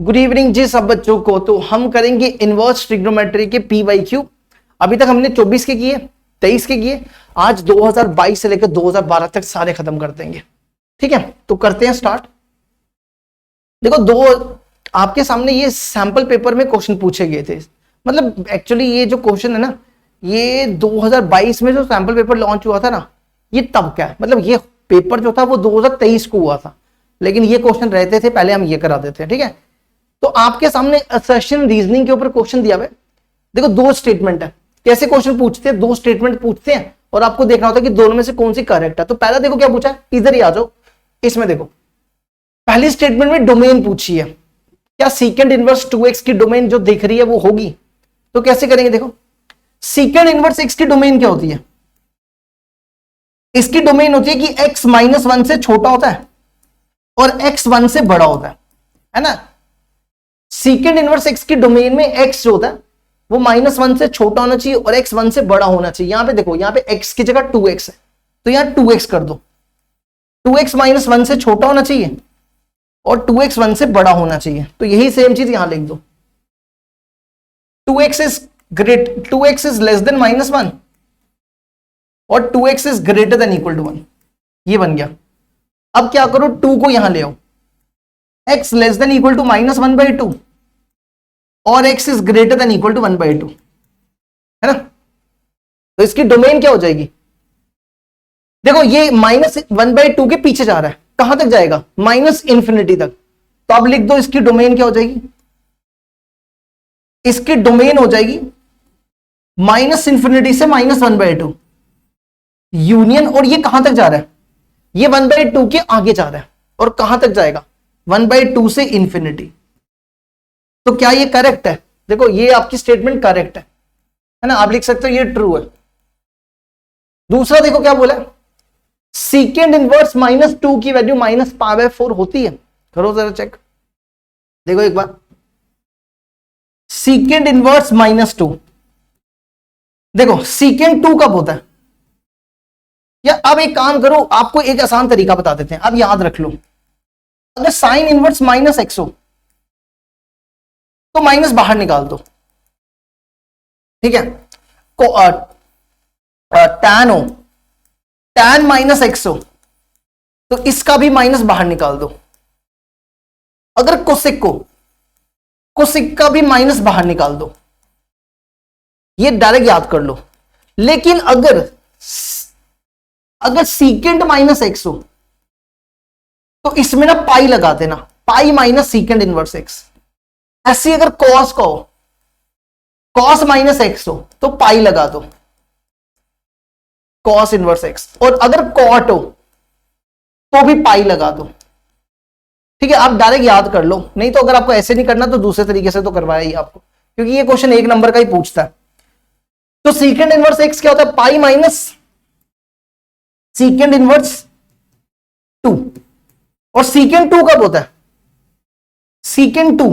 Good evening जी सब बच्चों को। तो हम करेंगे इनवर्स ट्रिग्नोमेट्री के PYQ। अभी तक हमने 24 के किए, 23 के किए। आज 2022 से लेकर 2012 तक सारे खत्म कर देंगे। ठीक है, तो करते हैं स्टार्ट। देखो, दो आपके सामने ये सैंपल पेपर में क्वेश्चन पूछे गए थे। मतलब एक्चुअली ये जो क्वेश्चन है ना, ये 2022 में जो सैंपल पेपर लॉन्च हुआ था ना, ये तब क्या है, मतलब ये पेपर जो था वो 2023 को हुआ था, लेकिन ये क्वेश्चन रहते थे पहले, हम ये करा देते हैं। ठीक है, तो आपके सामने असर्शन रीजनिंग के ऊपर क्वेश्चन दिया हुआ है। देखो, दो स्टेटमेंट है। कैसे क्वेश्चन पूछते हैं, दो स्टेटमेंट पूछते हैं और आपको देखना होता है कि दोनों में से कौन सी करेक्ट है। तो पहला देखो क्या पूछा है, इधर ही आ जाओ। इसमें देखो, पहली स्टेटमेंट में डोमेन पूछी है। क्या सीकेंड इनवर्स 2x की डोमेन जो दिख रही है वो होगी? तो कैसे करेंगे, देखो, सीकेंड इनवर्स x की डोमेन क्या होती है? इसकी डोमेन होती है कि x -1 से छोटा होता है और x 1 से बड़ा होता है ना। सीकेंड इनवर्स x की डोमेन में x जो होता है वो -1 से छोटा होना चाहिए और x 1 से बड़ा होना चाहिए। यहां पे देखो, यहां पे x की जगह 2x है, तो यहां 2x कर दो। 2x -1 से छोटा होना चाहिए और 2x 1 से बड़ा होना चाहिए। तो यही सेम चीज यहां लिख दो। 2x इज लेस देन -1 और 2x is greater than equal to 1। ये बन गया। अब क्या करो, 2 को यहां ले आओ। x less than equal to -1/2 और x is greater than equal to 1/2 है ना। तो इसकी डोमेन क्या हो जाएगी? देखो, ये -1/2 के पीछे जा रहा है, कहां तक जाएगा? -इंफिनिटी तक। तो अब लिख दो, इसकी डोमेन क्या हो जाएगी? इसकी डोमेन हो जाएगी -इंफिनिटी से -1/2 यूनियन। और ये कहां तक जा रहा है? ये 1/2 के आगे जा रहा है और कहां तक जाएगा? 1/2 से इंफिनिटी। तो क्या ये करेक्ट है? देखो, ये आपकी स्टेटमेंट करेक्ट है ना, आप लिख सकते हो ये ट्रू है। दूसरा देखो क्या बोला, सीकेंड इनवर्स -2 की वैल्यू -π/4 होती है। करो जरा चेक, देखो एक बार। सीकेंड इनवर्स -2, देखो सीकेंड 2 कब होता है? या अब एक काम करो, आपको एक आसान तरीका बता देते हैं, अब याद रख लो। अगर साइन इनवर्स -x हो तो माइनस बाहर निकाल दो। ठीक है, टैन हो, टैन -x हो तो इसका भी माइनस बाहर निकाल दो। अगर कोसिक हो, कोसिक का भी माइनस बाहर निकाल दो। ये डायरेक्ट याद कर लो। लेकिन अगर सीकेंड -x हो तो इसमें ना पाई लगा देना, पाई माइनस सीकेंड इनवर्स x। ऐसे अगर कॉस का हो, कॉस -x हो तो पाई लगा दो, कॉस इनवर्स x। और अगर कॉट हो तो भी पाई लगा दो। ठीक है, आप डायरेक्ट याद कर लो, नहीं तो अगर आपको ऐसे नहीं करना तो दूसरे तरीके से तो करवाया ही आपको, क्योंकि ये क्वेश्चन एक नंबर का ही पूछता है। तो सीकेंड इनवर्स x क्या होता है? Pi minus सीकेंड inverse 2। और सीकेंड 2 कब होता है? सीकेंड 2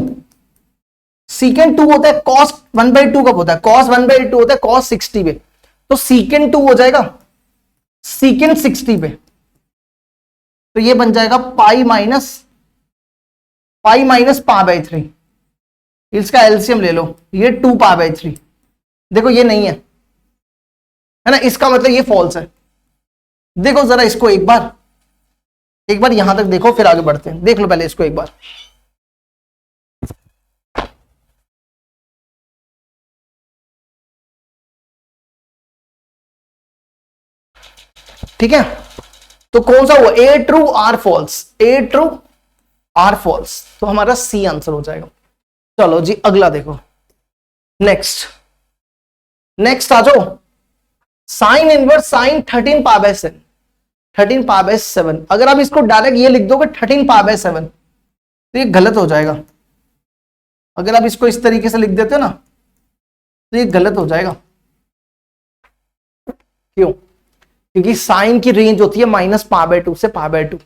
होता है cos 1/2। कब होता है? cos 1/2 होता है cos 60 पे। तो सीकेंड 2 हो जाएगा सीकेंड 60 पे। तो ये बन जाएगा पाई माइनस π/3। इसका एलसीएम ले लो, ये 2π/3। देखो ये नहीं है ना, इसका मतलब ये फॉल्स है। देखो जरा इसको एक बार यहां तक देखो, फिर आगे बढ़ते हैं। देख लो पहले इसको एक बार। ठीक है, तो कौन सा हुआ? A true or false, A true or false. तो हमारा सी आंसर हो जाएगा। चलो जी, अगला देखो। नेक्स्ट आ जाओ। Sine inverse sine 13π/7, 13π/7। अगर आप इसको डायरेक्ट ये लिख दोगे 13π/7 तो ये गलत हो जाएगा। अगर आप इसको इस तरीके से लिख देते हो ना तो ये गलत हो जाएगा। क्यों? क्योंकि साइन की रेंज होती है -π/2 से π/2।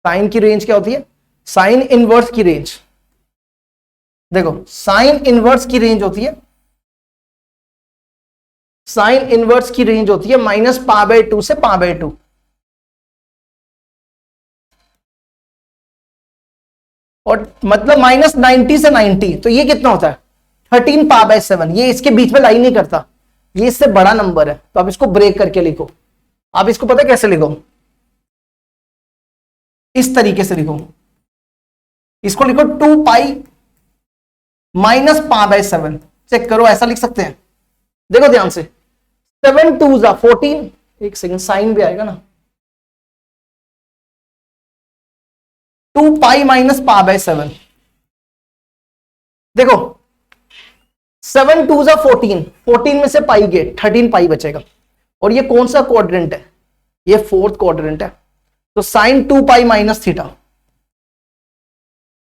साइन की रेंज क्या होती है? साइन इनवर्स की रेंज, देखो साइन इनवर्स की रेंज होती है, साइन इनवर्स की रेंज होती है -π/2 से π/2। और मतलब -90 से 90, तो ये कितना होता है 13 π/7। ये इसके बीच में लाई नहीं करता, ये इससे बड़ा नंबर है, तो आप इसको ब्रेक करके लिखो। आप इसको पता कैसे लिखो, इस तरीके से लिखो, इसको लिखो 2 π - π/7। चेक करो, ऐसा लिख सकते हैं। देखो ध्यान से, 7 2 = 14, एक सेकंड साइन भी आएगा ना, 2 π - π/7। देखो 7 2 = 14, 14 में से पाई गए 13 पाई बचेगा। और ये कौन सा क्वाड्रेंट है, ये 4th क्वाड्रेंट है, तो साइन 2 π - थीटा,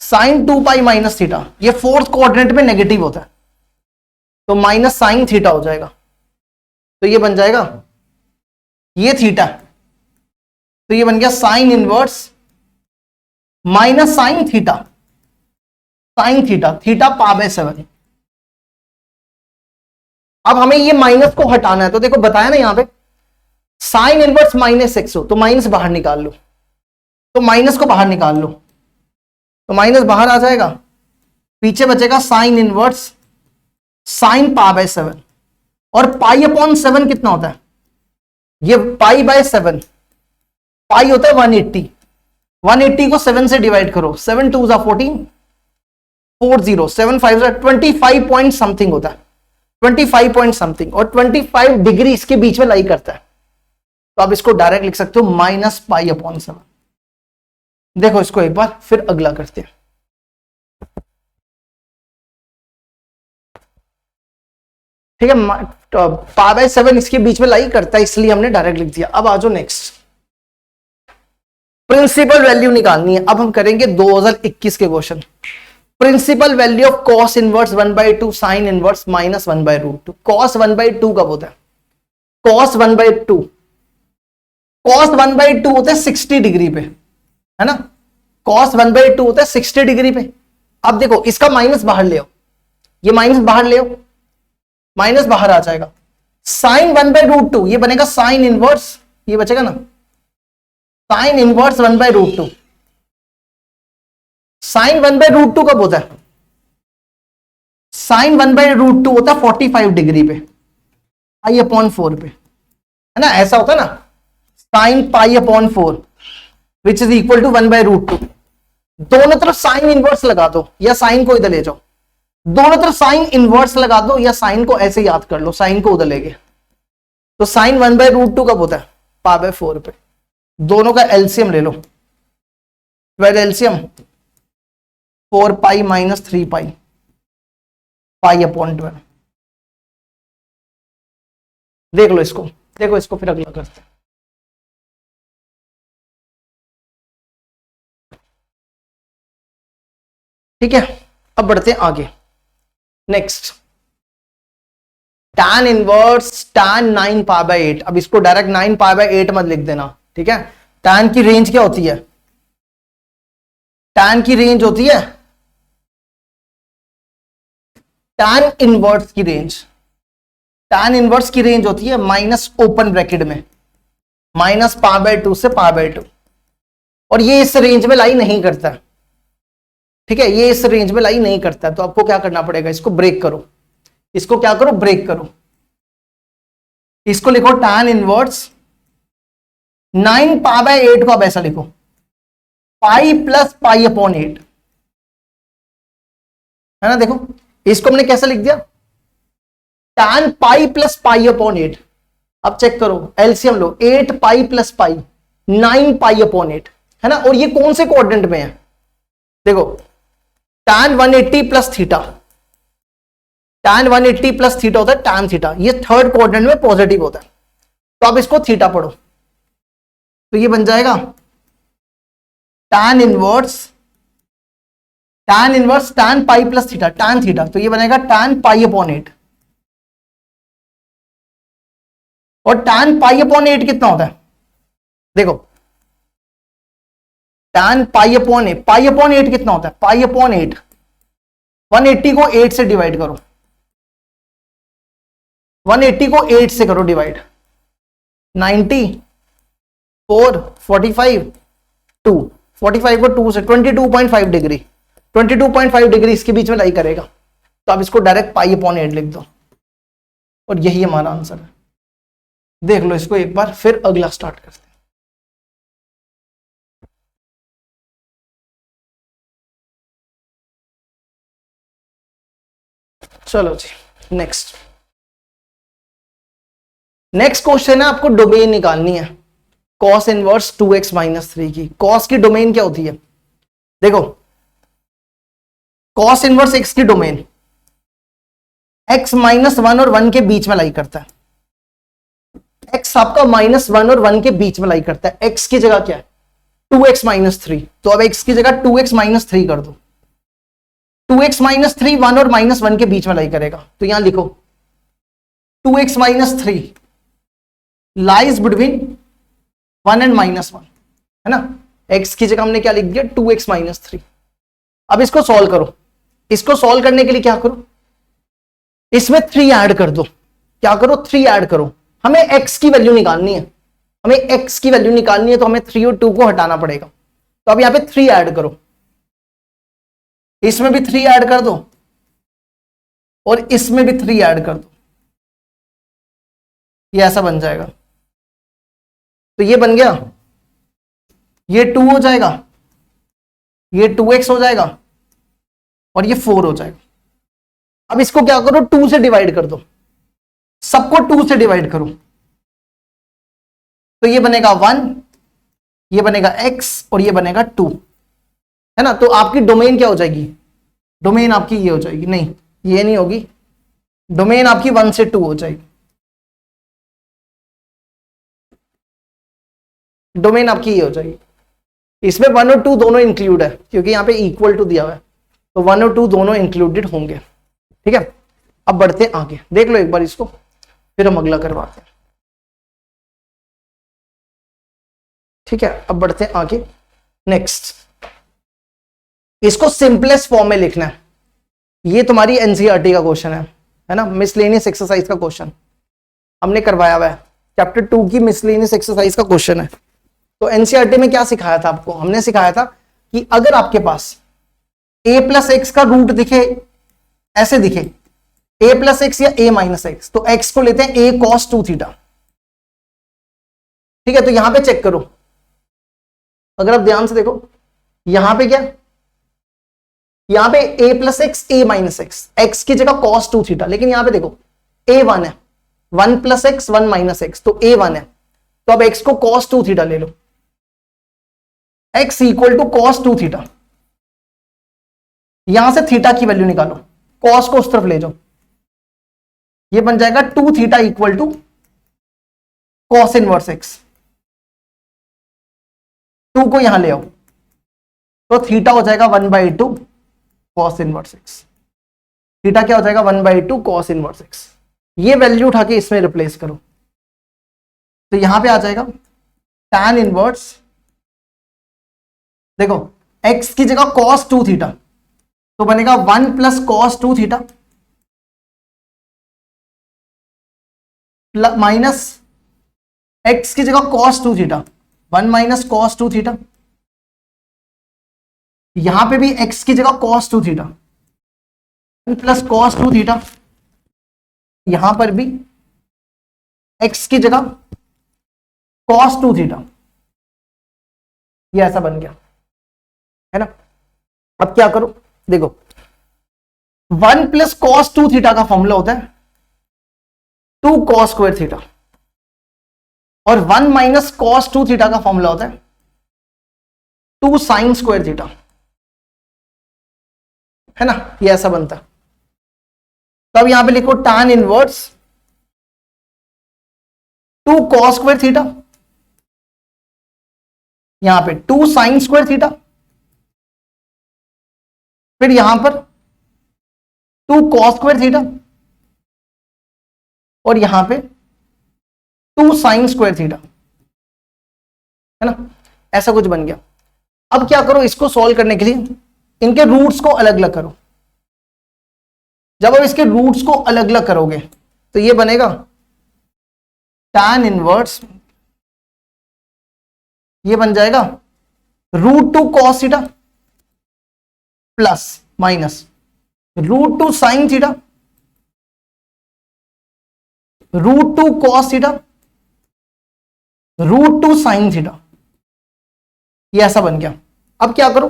साइन 2 π - थीटा, ये 4th क्वाड्रेंट में नेगेटिव होता है, तो माइनस साइन थीटा हो जाएगा। तो ये बन जाएगा, ये थीटा, तो ये बन गया sine inverse minus sine theta, sine theta, theta π/7। अब हमें ये माइनस को हटाना है, तो देखो बताया ना यहां पे साइन इनवर्स -x हो, तो माइनस बाहर निकाल लो, तो माइनस को बाहर निकाल लो, तो माइनस बाहर आ जाएगा, पीछे बचेगा साइन इनवर्स साइन π/7। और π/7 कितना होता है, ये π/7, पाई होता है 180, 180 को 7 से डिवाइड करो, 7 2 = 14, 40, 7 5 = 25 पॉइंट समथिंग होता है, 25 पॉइंट समथिंग, और 25 डिग्री इसके बीच में लाई करता है, तो आप इसको डायरेक्ट लिख सकते हो -π/7। देखो इसको एक बार फिर अगला करते हैं। ठीक है, π/7 इसके बीच में लाई करता है, इसलिए हमने डायरेक्ट लिख दिया। अब आ जाओ नेक्स्ट, प्रिंसिपल वैल्यू निकालनी है। अब हम करेंगे 2021 के question. Principal value of cos inverse 1/2 sine inverse -1/√2। कॉस 1/2 कब होता है, कॉस 1/2, कॉस 1/2 होता है 60 डिग्री पे, है ना, कॉस 1/2 होता है 60 डिग्री पे। अब देखो इसका माइनस बाहर ले आओ, ये माइनस बाहर ले आओ, माइनस बाहर आ जाएगा, साइन 1/√2, ये बनेगा साइन इनवर्स, ये बचेगा ना साइन इनवर्स 1/√2। साइन 1/√2 कब होता है, साइन 1/√2 होता है 45 डिग्री पे, π/4 पे, है ना, ऐसा होता है ना, sine π/4 which is equal to 1/√2। दोनों तरफ साइन इनवर्स लगा दो, या साइन को इधर ले जाओ, दोनों तरफ साइन इनवर्स लगा दो, या साइन को ऐसे याद कर लो, साइन को उधर ले गए, तो साइन 1/√2 कब होता है, π/4 पे। दोनों का एलसीएम ले लो, 12 एलसीएम 4 π - 3 π, π/12। देख लो इसको, देखो इसको फिर अगला करते हैं। ठीक है, अब बढ़ते हैं आगे। Next, tan inverse tan 9 π/8। अब इसको डायरेक्ट 9 π/8 मत लिख देना, ठीक है। tan की रेंज क्या होती है, tan की रेंज होती है, tan इनवर्स की रेंज, tan इनवर्स की रेंज होती है माइनस ओपन ब्रैकेट में -π/2 से π/2, और ये इस रेंज में लाई नहीं करता, ठीक है, ये इस रेंज में लाई नहीं करता। तो आपको क्या करना पड़ेगा, इसको ब्रेक करो, इसको क्या करो, ब्रेक करो, इसको लिखो tan इनवर्स 9 π/8 को आप ऐसा लिखो, पाई प्लस π/8, है ना। देखो इसको हमने कैसे लिख दिया, tan पाई प्लस π/8। अब चेक करो, एलसीएम लो, 8 पाई प्लस पाई 9 π/8, है ना। और ये कौन से क्वाड्रेंट में है, देखो tan 180 plus theta, tan 180 plus theta होता है tan थीटा, ये 3rd क्वाड्रेंट में पॉजिटिव होता है, तो आप इसको थीटा पढ़ो, तो ये बन जाएगा tan inverse tan pi plus theta tan theta, तो ये बनेगा tan π/8। और tan π/8 कितना होता है, देखो tan π/8 कितना होता है, π/8 180 को 8 से डिवाइड करो, 180 को 8 से करो डिवाइड, 90 4 45 2, 45 को 2 से 22.5 डिग्री, 22.5 डिग्री इसके बीच में लाई करेगा, तो आप इसको डायरेक्ट π/8 लिख दो और यही हमारा आंसर है। देख लो इसको एक बार, फिर अगला स्टार्ट करते हैं। चलो जी नेक्स्ट क्वेश्चन है, आपको डोमेन निकालनी है cos इनवर्स 2x माइनस 3 की। cos की डोमेन क्या होती है? देखो cos इनवर्स x की डोमेन x -1 और 1 के बीच में लाई करता है। x आपका -1 और 1 के बीच में लाई करता है। x की जगह क्या है? 2x minus 3। तो अब x की जगह 2x माइनस 3 कर दो। 2x माइनस 3 1 और -1 के बीच में लाई करेगा, तो यहां लिखो 2x minus 3 lies between 1 and -1, है ना। x की जगह हमने क्या लिख दिया? 2x minus 3। अब इसको सॉल्व करो। इसको सॉल्व करने के लिए क्या करो? इसमें 3 ऐड कर दो। क्या करो? 3 ऐड करो। हमें x की वैल्यू निकालनी है, तो हमें 3 और 2 को हटाना पड़ेगा। तो अब यहां पे 3 ऐड करो, इसमें भी 3 ऐड कर दो और इसमें भी 3 ऐड कर दो। ये ऐसा बन जाएगा। तो ये बन गया, ये 2 हो जाएगा, ये 2x हो जाएगा और ये 4 हो जाएगा। अब इसको क्या करो? 2 से डिवाइड कर दो, सबको 2 से डिवाइड करो। तो ये बनेगा 1, ये बनेगा x और ये बनेगा 2, है ना। तो आपकी डोमेन क्या हो जाएगी? डोमेन आपकी ये हो जाएगी, नहीं ये नहीं होगी, डोमेन आपकी 1 से 2 हो जाएगी। डोमेन आपकी ये हो जाएगी। इसमें 1 और 2 दोनों इंक्लूड है, क्योंकि यहां पे इक्वल टू दिया हुआ है, तो 1 और 2 दोनों इंक्लूडेड होंगे। ठीक है, अब बढ़ते आगे। देख लो एक बार इसको, फिर हम अगला करवाते हैं। ठीक है, अब बढ़ते आगे। नेक्स्ट, इसको सिंपलेस्ट फॉर्म में लिखना है। ये तुम्हारी एनसीईआरटी का क्वेश्चन है ना, मिसलेनियस एक्सरसाइज का क्वेश्चन हमने करवाया हुआ है। चैप्टर 2 की मिसलेनियस एक्सरसाइज का क्वेश्चन है। तो एनसीईआरटी में क्या सिखाया था आपको? हमने सिखाया था कि अगर आपके पास a प्लस एक्स का रूट दिखे, ऐसे दिखे a प्लस एक्स या a माइनस एक्स, तो x को लेते हैं a cos 2 थीटा। ठीक है, तो यहां पे चेक करो, अगर आप ध्यान से देखो, यहां पे क्या, यहां पे a plus x a minus x, x की जगह cos 2 थीटा, लेकिन यहां पे देखो a 1 है, 1 प्लस एक्स 1 माइनस एक्स, तो a 1 है। तो अब x को cos 2 थीटा ले लो, x equal to cos 2 theta. यहां से थीटा की वैल्यू निकालो, cos को उस तरफ ले जाओ, ये बन जाएगा 2 theta equal to cos inverse x। 2 को यहां ले आओ, तो थीटा हो जाएगा 1/2 cos इनवर्स x। थीटा क्या हो जाएगा? 1/2 cos इनवर्स x। ये वैल्यू उठा के इसमें रिप्लेस करो, तो यहां पे आ जाएगा tan इनवर्स, देखो x की जगह cos 2 थीटा, तो बनेगा 1 plus cos 2 theta minus x की जगह cos 2 theta, 1 minus cos 2 theta. यहां पे भी x की जगह cos 2 theta plus cos 2 theta, यहां पर भी x की जगह cos 2 थीटा। ये ऐसा बन गया, है ना। अब क्या करो? देखो 1 प्लस cos 2 थीटा का फॉर्मूला होता है 2 cos स्क्वायर थीटा, और 1 माइनस cos 2 थीटा का फॉर्मूला होता है 2 साइन स्क्वायर थीटा, है ना। ये ऐसा बनता है। तब यहां पे लिखो tan inverse 2 cos square theta, यहां पे 2 साइन स्क्वायर थीटा, फिर यहां पर 2 cos स्क्वायर थीटा, और यहां पे 2 साइन स्क्वायर थीटा, है ना। ऐसा कुछ बन गया। अब क्या करो? इसको सॉल्व करने के लिए इनके रूट्स को अलग अलग करो। जब आप इसके रूट्स को अलग अलग करोगे तो ये बनेगा tan इनवर्स, ये बन जाएगा √2 cos theta, plus minus √2 sine theta √2 cos theta √2 sine theta, ये ऐसा बन गया। अब क्या करो,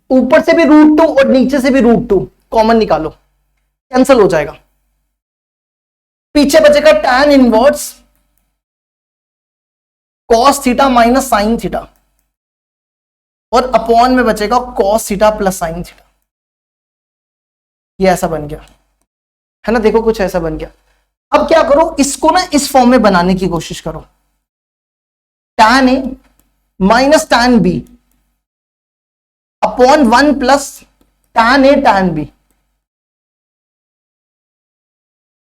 ऊपर से भी √2 और नीचे से भी √2 कॉमन निकालो, कैंसिल हो जाएगा। पीछे बचेगा tan inverse cos theta minus sine theta, और अपॉन में बचेगा cos theta plus sine theta. ये ऐसा बन गया है ना, देखो कुछ ऐसा बन गया। अब क्या करो, इसको ना इस फॉर्म में बनाने की कोशिश करो, tan A minus tan B upon 1 plus tan A tan B,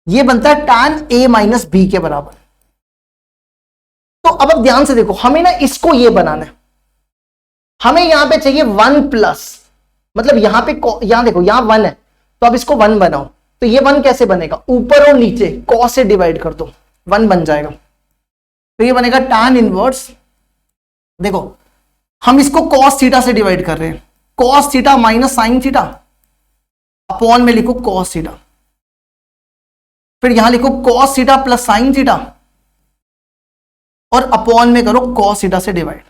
ये बनता है tan A माइनस B के बराबर। तो अब ध्यान से देखो, हमें ना इसको ये बनाना है, हमें यहां पे चाहिए 1 प्लस, मतलब यहां पे यहां देखो यहां 1 है, तो अब इसको 1 बनाओ। तो ये 1 कैसे बनेगा, ऊपर और नीचे cos से डिवाइड कर दो, 1 बन जाएगा। तो ये बनेगा tan इनवर्स, देखो हम इसको cos थीटा से डिवाइड कर रहे हैं, cos theta minus sine theta upon में लिखो cos थीटा, फिर यहां लिखो cos theta plus sine theta और अपॉन में करो cos थीटा से डिवाइड।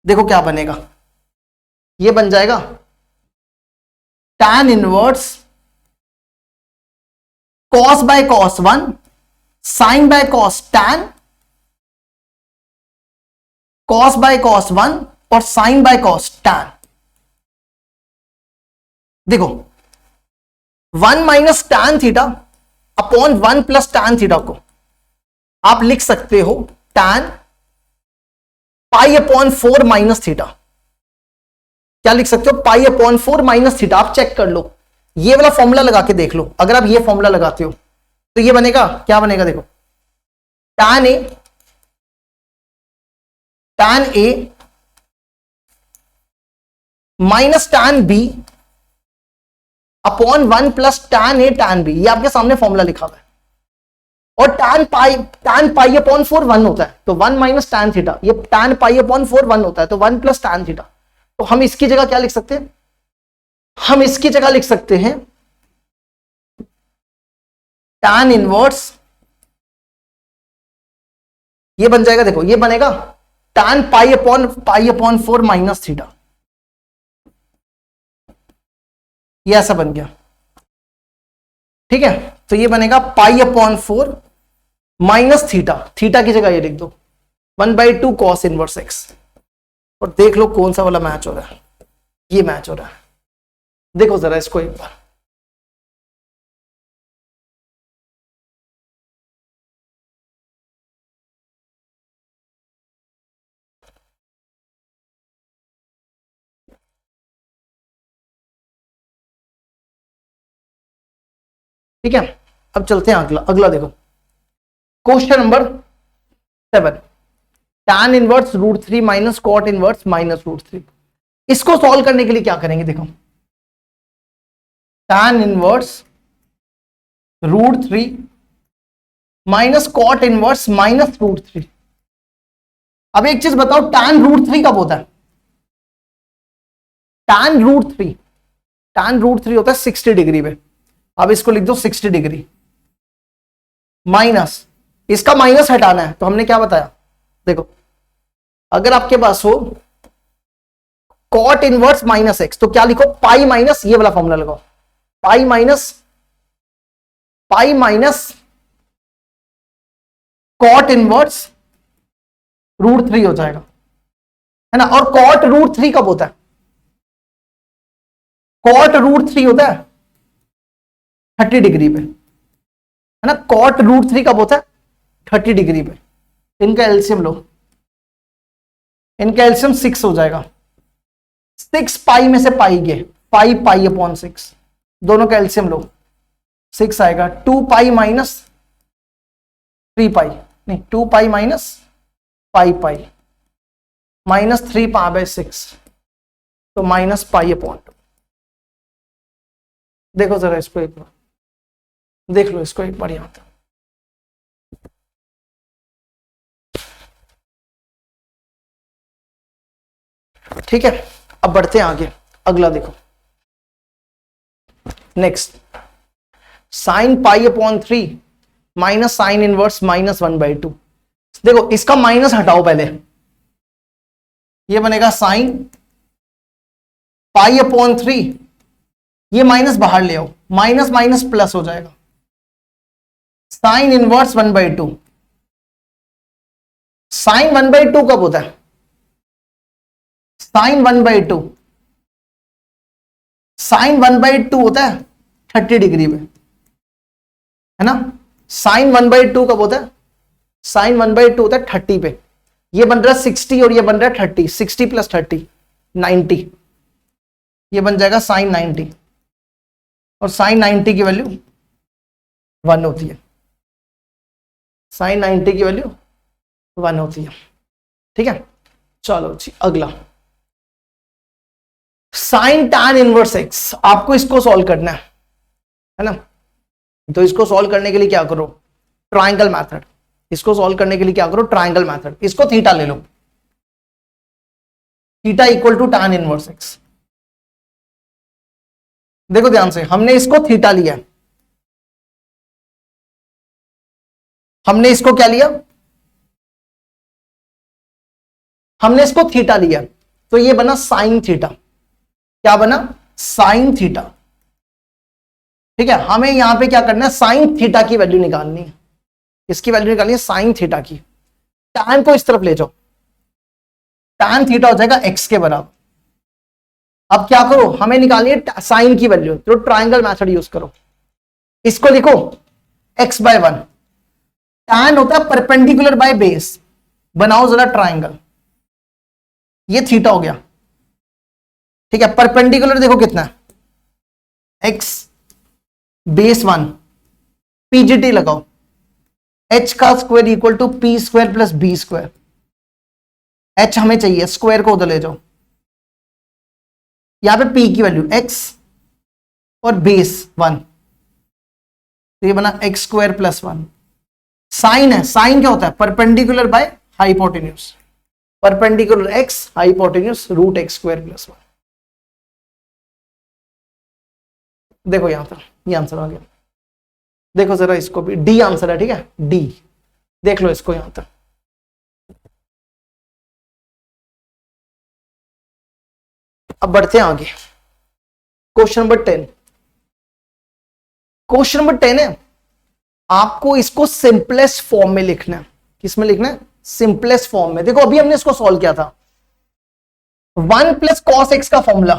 देखो क्या बनेगा, ये बन जाएगा tan inverse cos by cos 1 sine by cos tan, cos by cos 1 और साइन बाय cos tan। देखो 1 minus tan theta upon 1 plus tan theta को आप लिख सकते हो tan pi upon 4 minus theta. क्या लिख सकते हो, पाई अपॉन 4 माइनस थीटा। आप चेक कर लो, ये वाला फॉर्मूला लगा के देख लो, अगर आप ये फॉर्मूला लगाते हो तो ये बनेगा, क्या बनेगा देखो, tan A minus tan B upon 1 plus tan A tan B, ये आपके सामने फॉर्मूला लिखा हुआ है। और tan पाई अपॉन 4 1 होता है, तो 1 माइनस tan थीटा, ये tan पाई अपॉन 4 1 होता है, तो 1 प्लस tan थीटा। तो हम इसकी जगह क्या लिख सकते हैं, हम इसकी जगह लिख सकते हैं tan इनवर्स, ये बन जाएगा, देखो ये बनेगा tan pi upon 4 minus theta, ये ऐसा बन गया। ठीक है, तो ये बनेगा पाई अपॉन 4 माइनस थीटा, थीटा की जगह ये लिख दो 1/2 cos इनवर्स x, और देख लो कौन सा वाला मैच हो रहा है, ये मैच हो रहा है। देखो जरा इसको एक बार, ठीक है। अब चलते हैं अगला, अगला देखो question number 7, tan inverse √3 minus cot inverse minus √3। इसको सॉल्व करने के लिए क्या करेंगे, देखो tan inverse √3 minus cot inverse minus √3। अब एक चीज बताओ, tan √3 कब होता है, tan √3 होता है 60 डिग्री पे। अब इसको लिख दो 60 डिग्री माइनस, इसका माइनस हटाना है, तो हमने क्या बताया, देखो अगर आपके पास हो कॉट इनवर्स माइनस एक्स, तो क्या लिखो, पाई माइनस, ये वाला फॉर्मूला लगाओ, पाई माइनस कॉट इनवर्स √3 हो जाएगा, है ना। और कॉट √3 कब होता है, कॉट √3 होता है 30 डिग्री पे, है ना। कॉट √3 कब होता है 30 डिग्री पे। इनका एलसीएम लो, इनका एलसीएम 6 हो जाएगा, 6 पाई में से पाई गए, पाई अपॉन 6, दोनों का एलसीएम लो, 6 आएगा। 2 पाई माइनस 3 पाई, नहीं 2 पाई माइनस पाई माइनस 3 π/6, तो माइनस पाई अपॉन 2। देखो जरा इसको एक बार, देख लो इसको एक बार यहां तक, ठीक है। अब बढ़ते हैं आगे, अगला देखो, next sine pi upon 3 minus sign inverse minus 1/2। देखो इसका माइनस हटाओ पहले, ये बनेगा साइन पाई अपॉन 3, ये माइनस बाहर ले आओ, माइनस माइनस प्लस हो जाएगा, साइन इनवर्स 1/2। साइन 1/2 कब होता है? साइन 1/2, साइन 1/2 होता है 30 डिग्री में, है ना। साइन 1/2 कब होता है? साइन 1/2 होता है 30 पे। ये बन रहा है 60 और ये बन रहा है 30, 60 प्लस 30 90, ये बन जाएगा साइन 90, और साइन 90 की वैल्यू 1 होती है, साइन 90 की वैल्यू 1 होती है, ठीक है। चलो जी अगला, साइन टैन इनवर्स एक्स, आपको इसको सॉल्व करना है ना। तो इसको सॉल्व करने के लिए क्या करो? Triangle method. इसको सॉल्व करने के लिए क्या करो? Triangle method. इसको थीटा ले लो, theta equal to tan inverse x. देखो ध्यान से, हमने इसको थीटा लिया, हमने इसको क्या लिया? हमने इसको थीटा लिया, तो ये बना साइन थीटा। क्या बना? साइन थीटा, ठीक है। हमें यहां पे क्या करना है? साइन थीटा की वैल्यू निकालनी है, इसकी वैल्यू निकालनी है साइन थीटा की। टैन को इस तरफ ले जाओ, टैन थीटा हो जाएगा एक्स के बराबर। अब क्या करो? हमें निकालनी है साइन की वैल्यू, तो ट्रायंगल मेथड यूज करो। इसको लिखो x/1। टैन होता है परपेंडिकुलर बाय बेस, बनाओ जरा ट्रायंगल। ये थीटा हो गया, ठीक है। परपेंडिकुलर देखो कितना है? x बेस 1, पीजीटी लगाओ, h का square equal to P square plus B square. h हमें चाहिए, स्क्वायर को उधर ले जाओ, यहां पे p की वैल्यू x और बेस 1, तो ये बना x स्क्वायर प्लस 1। साइन है, साइन क्या होता है? Perpendicular by hypotenuse, perpendicular x hypotenuse root x square plus 1। देखो यहां पर ये आंसर आ गया। देखो जरा इसको भी, डी आंसर है, ठीक है, डी। देख लो इसको यहां तक। अब बढ़ते हैं आगे, क्वेश्चन नंबर 10। क्वेश्चन नंबर 10 है, आपको इसको सिंपलेस्ट फॉर्म में लिखना है। किसमें लिखना है? सिंपलेस्ट फॉर्म में। देखो अभी हमने इसको सॉल्व किया था, 1 प्लस कॉस एक्स का formula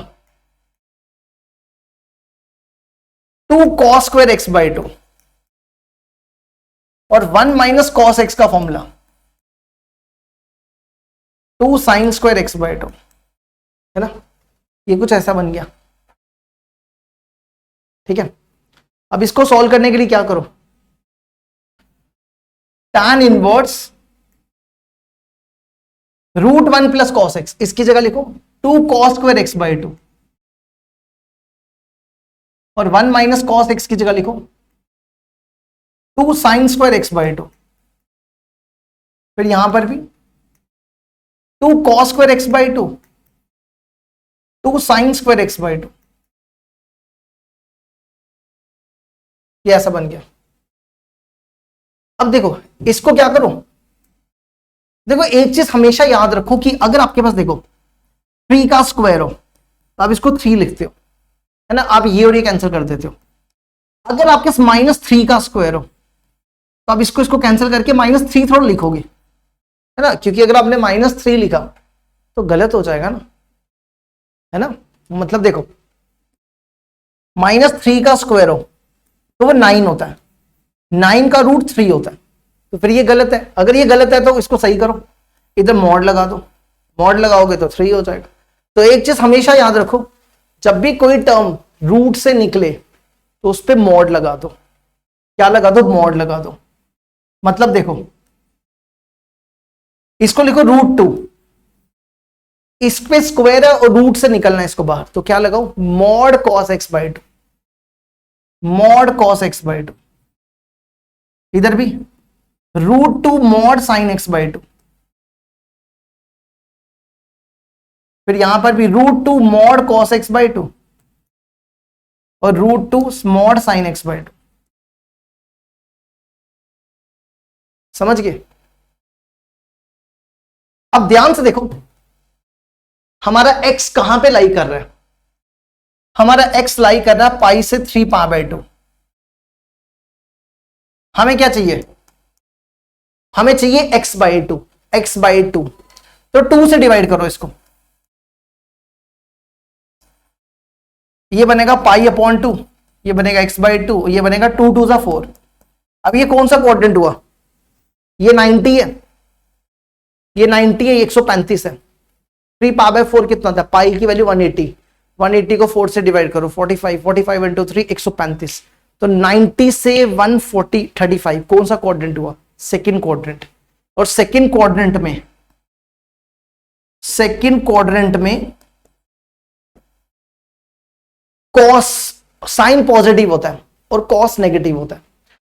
2 cos square x by 2, और 1 माइनस कॉस एक्स का formula 2 sign square x by 2, है ना। ये कुछ ऐसा बन गया, ठीक है। अब इसको सॉल्व करने के लिए क्या करो? Tan inverse root 1 plus cos x, इसकी जगह लिखो 2 कॉस स्क्वायर एक्स बाई 2, और 1 माइनस कॉस एक्स की जगह लिखो 2 साइन स्क्वायर एक्स बाई 2। फिर यहां पर भी 2 cos square x by 2, 2 sign square x by 2। ये ऐसा बन गया। अब देखो इसको क्या करो? देखो एक चीज हमेशा याद रखो कि अगर आपके पास देखो 3 का स्क्वायर हो तो आप इसको 3 लिखते हो, है ना। आप ये और ये कैंसिल कर देते हो। अगर आपके पास -3 का स्क्वायर हो तो आप इसको कैंसिल करके -3 थोड़ा लिखोगे, है ना, क्योंकि अगर आपने -3 लिखा तो गलत हो जाएगा ना, है ना। मतलब देखो -3 का स्क्वायर हो तो वो 9 होता है, 9 का रूट 3 होता है, तो फिर ये गलत है। अगर ये गलत है तो इसको सही करो, इधर मॉड लगा दो, मॉड लगाओगे तो 3 हो जाएगा। तो एक चीज हमेशा याद रखो, जब भी कोई टर्म रूट से निकले तो उस पर मॉड लगा दो। क्या लगा दो? मॉड लगा दो। मतलब देखो इसको लिखो √2, इस पे स्क्वायर है और रूट से निकलना है इसको बाहर, तो क्या लगाओ? Mod cos x by 2, mod cos x by 2। इधर भी √2 मॉड साइन एक्स बाई 2, फिर यहां पर भी √2 mod cos x by to और √2 mod sine x by to. समझ गए? अब ध्यान से देखो, हमारा x कहां पे लाई कर रहा है? हमारा x लाई कर रहा है पाई से 3 पाई बाई 2। हमें क्या चाहिए? हमें चाहिए x by to, x by to. तो 2 से डिवाइड करो इसको, ये बनेगा पाई अपॉन 2, ये बनेगा x बाई टू, ये बनेगा 2 2 सा 4। अब ये कौन सा क्वाड्रेंट हुआ? ये 90 है, ये 90 है, ये 135 है। 3 पाई बाई 4 कितना था? पाई की वैल्यू 180, 180 को 4 से डिवाइड करो, 45, 45 इंटू 3 135। तो 90 से 140 35 कौन सा क्वाड्रेंट हुआ? Second quadrant. और सेकंड क्वाड्रेंट में कॉस साइन पॉजिटिव होता है और कॉस नेगेटिव होता है।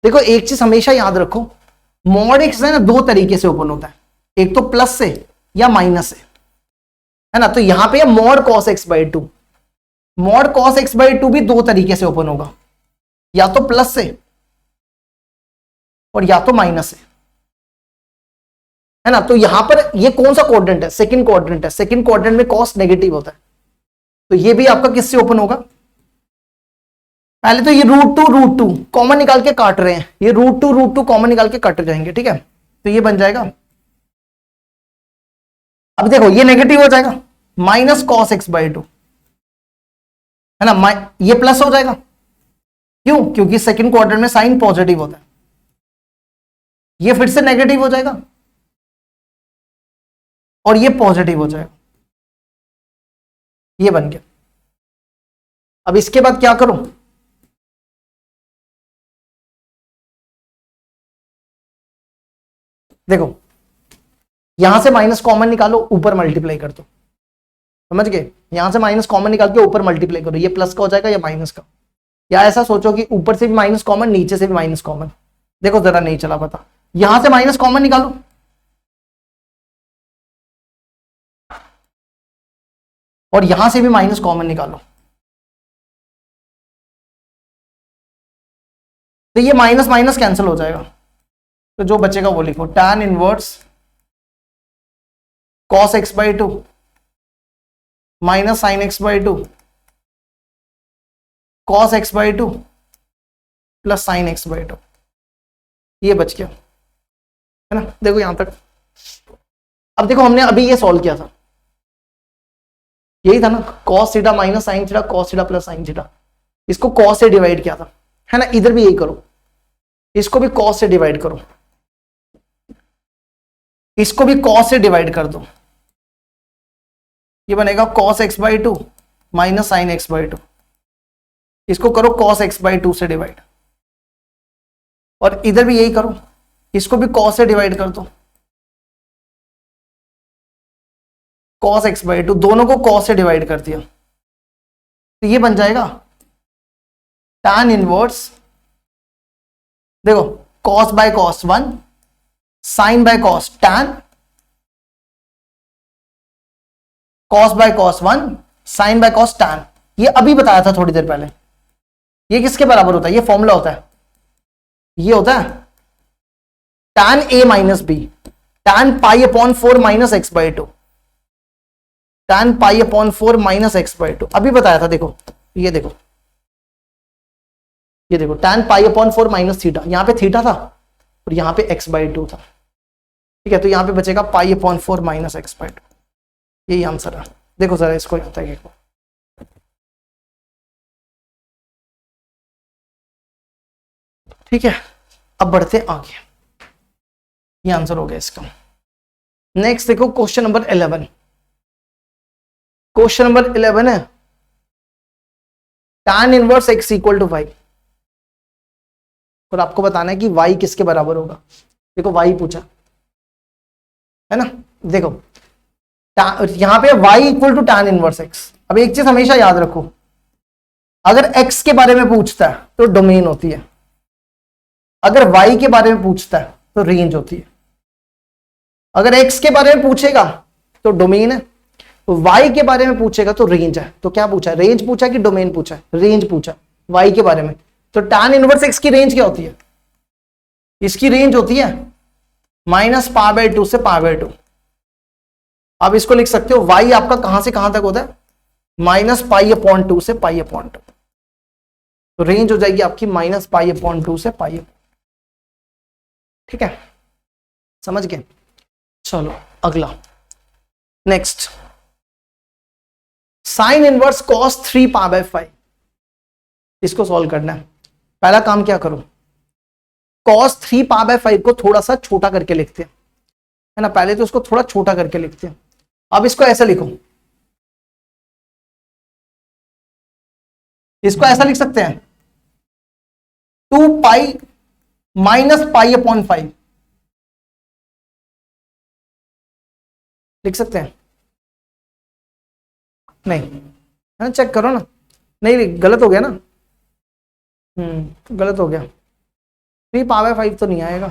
देखो एक चीज हमेशा याद रखो, मॉड एक्स है ना, दो तरीके से ओपन होता है, एक तो प्लस से या माइनस से, है ना। तो यहां पे mod cos x by to, mod cos x by to भी दो तरीके से ओपन होगा, या तो प्लस से और या तो माइनस से, है ना। तो यहां पर ये कौन सा क्वाड्रेंट है? सेकंड क्वाड्रेंट है। सेकंड क्वाड्रेंट में कॉस नेगेटिव होता है, तो ये भी आपका किससे ओपन होगा? पहले तो ये √2 कॉमन निकाल के काट रहे हैं, ये √2 कॉमन निकाल के कट जाएंगे, ठीक है। तो ये बन जाएगा, अब देखो ये नेगेटिव हो जाएगा, minus cos x by to, है ना। ये प्लस हो जाएगा, क्यों? क्योंकि सेकंड क्वार्टर में साइन पॉजिटिव होता है। ये फिर से नेगेटिव हो जाएगा और ये पॉजिटिव हो जाएगा, ये बन गया। अब इसके बाद क्या करूं? देखो यहां से माइनस कॉमन निकालो, ऊपर मल्टीप्लाई कर दो, समझ गए? यहां से माइनस कॉमन निकाल के ऊपर मल्टीप्लाई करो, ये प्लस का हो जाएगा या माइनस का, या ऐसा सोचो कि ऊपर से भी माइनस कॉमन, नीचे से भी माइनस कॉमन। देखो जरा नहीं चला पता, यहां से माइनस कॉमन निकालो, और यहां से भी माइनस कॉमन निकालो, तो ये माइनस माइनस कैंसिल हो जाएगा। तो जो बचेगा वो लिखो, tan inverse cos x by two minus sine x by two cos x by two plus sine x by two. ये बच गया, है ना। देखो यहां तक। अब देखो हमने अभी ये सॉल्व किया था, यही था ना, cos theta minus sine theta cos theta plus sine theta. इसको cos से डिवाइड किया था, है ना। इधर भी यही करो, इसको भी cos से डिवाइड करो, इसको भी cos से डिवाइड कर दो, ये बनेगा cos x by two minus sine x by two. इसको करो cos x बाई टू से डिवाइड, और इधर भी यही करो, इसको भी cos से डिवाइड कर दो, cos x बाई टू, दोनों को cos से डिवाइड कर दिया, तो ये बन जाएगा tan इनवर्स, देखो cos by cos 1 sine by cos tan, cos by cos 1 sine by cos tan। ये अभी बताया था थोड़ी देर पहले। ये किसके बराबर होता है? ये फॉर्मूला होता है, ये होता है tan a minus b, tan pi upon 4 minus x by two, tan pi upon 4 minus x by two. अभी बताया था, देखो ये देखो, ये देखो tan pi upon 4 minus theta, यहां पे थीटा था और यहां पे x बाई टू था, ठीक है। तो यहां पे बचेगा पाई upon 4 minus x by to, यही आंसर है। देखो जरा इसको यहां तक देखो, ठीक है। अब बढ़ते आगे, ये आंसर हो गया इसका। नेक्स्ट देखो क्वेश्चन नंबर 11। क्वेश्चन नंबर 11 है tan inverse x equal to 5, और आपको बताना है कि y किसके बराबर होगा। देखो y पूछा, है ना। देखो यहां पे y equal to tan inverse x। अब एक चीज हमेशा याद रखो, अगर x के बारे में पूछता है तो डोमेन होती है, अगर y के बारे में पूछता है तो रेंज होती है। अगर x के बारे में पूछेगा तो डोमेन है, y के बारे में पूछेगा तो रेंज है, तो क्या पूछा है, रेंज पूछा कि डोमेन पूछा है, रेंज पूछा y के बारे में। तो tan इनवर्स x की रेंज क्या होती है, इसकी रेंज होती है -π/2 से π/2। अब इसको लिख सकते हो y आपका कहां से कहां तक होता है, -π/2 से π/2, तो रेंज हो जाएगी आपकी -π/2 से π। ठीक है, समझ गए। चलो अगला, नेक्स्ट, साइन इनवर्स cos 3π/5, इसको सॉल्व करना है। पहला काम क्या करो, cos 3π/5 को थोड़ा सा छोटा करके लिखते हैं, है ना, पहले तो उसको थोड़ा छोटा करके लिखते हैं। अब इसको ऐसा लिखो, इसको ऐसा लिख सकते हैं 2π -π/5 लिख सकते हैं, नहीं है ना, चेक करो ना, नहीं गलत हो गया ना, गलत हो गया, 3π/5 तो नहीं आएगा।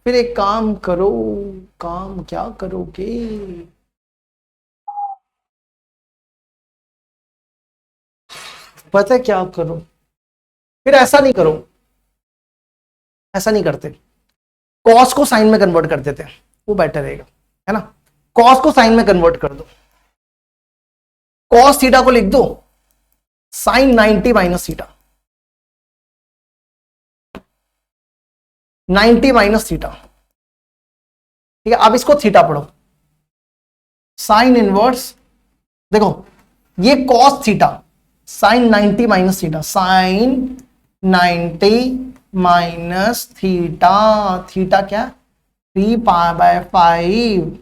फिर एक काम करो, काम क्या करोगे, पता है क्या करो, फिर ऐसा नहीं करो, ऐसा नहीं करते, कॉस को साइन में कन्वर्ट कर देते हैं, वो बेटर रहेगा, है ना। कॉस को साइन में कन्वर्ट कर दो, कॉस थीटा को लिख दो sine 90 minus theta, 90 minus theta. ठीक है, अब इसको थीटा पढ़ो, साइन इनवर्स, देखो ये cos theta sine 90 minus theta, sine 90 minus theta, theta क्या 3π/5,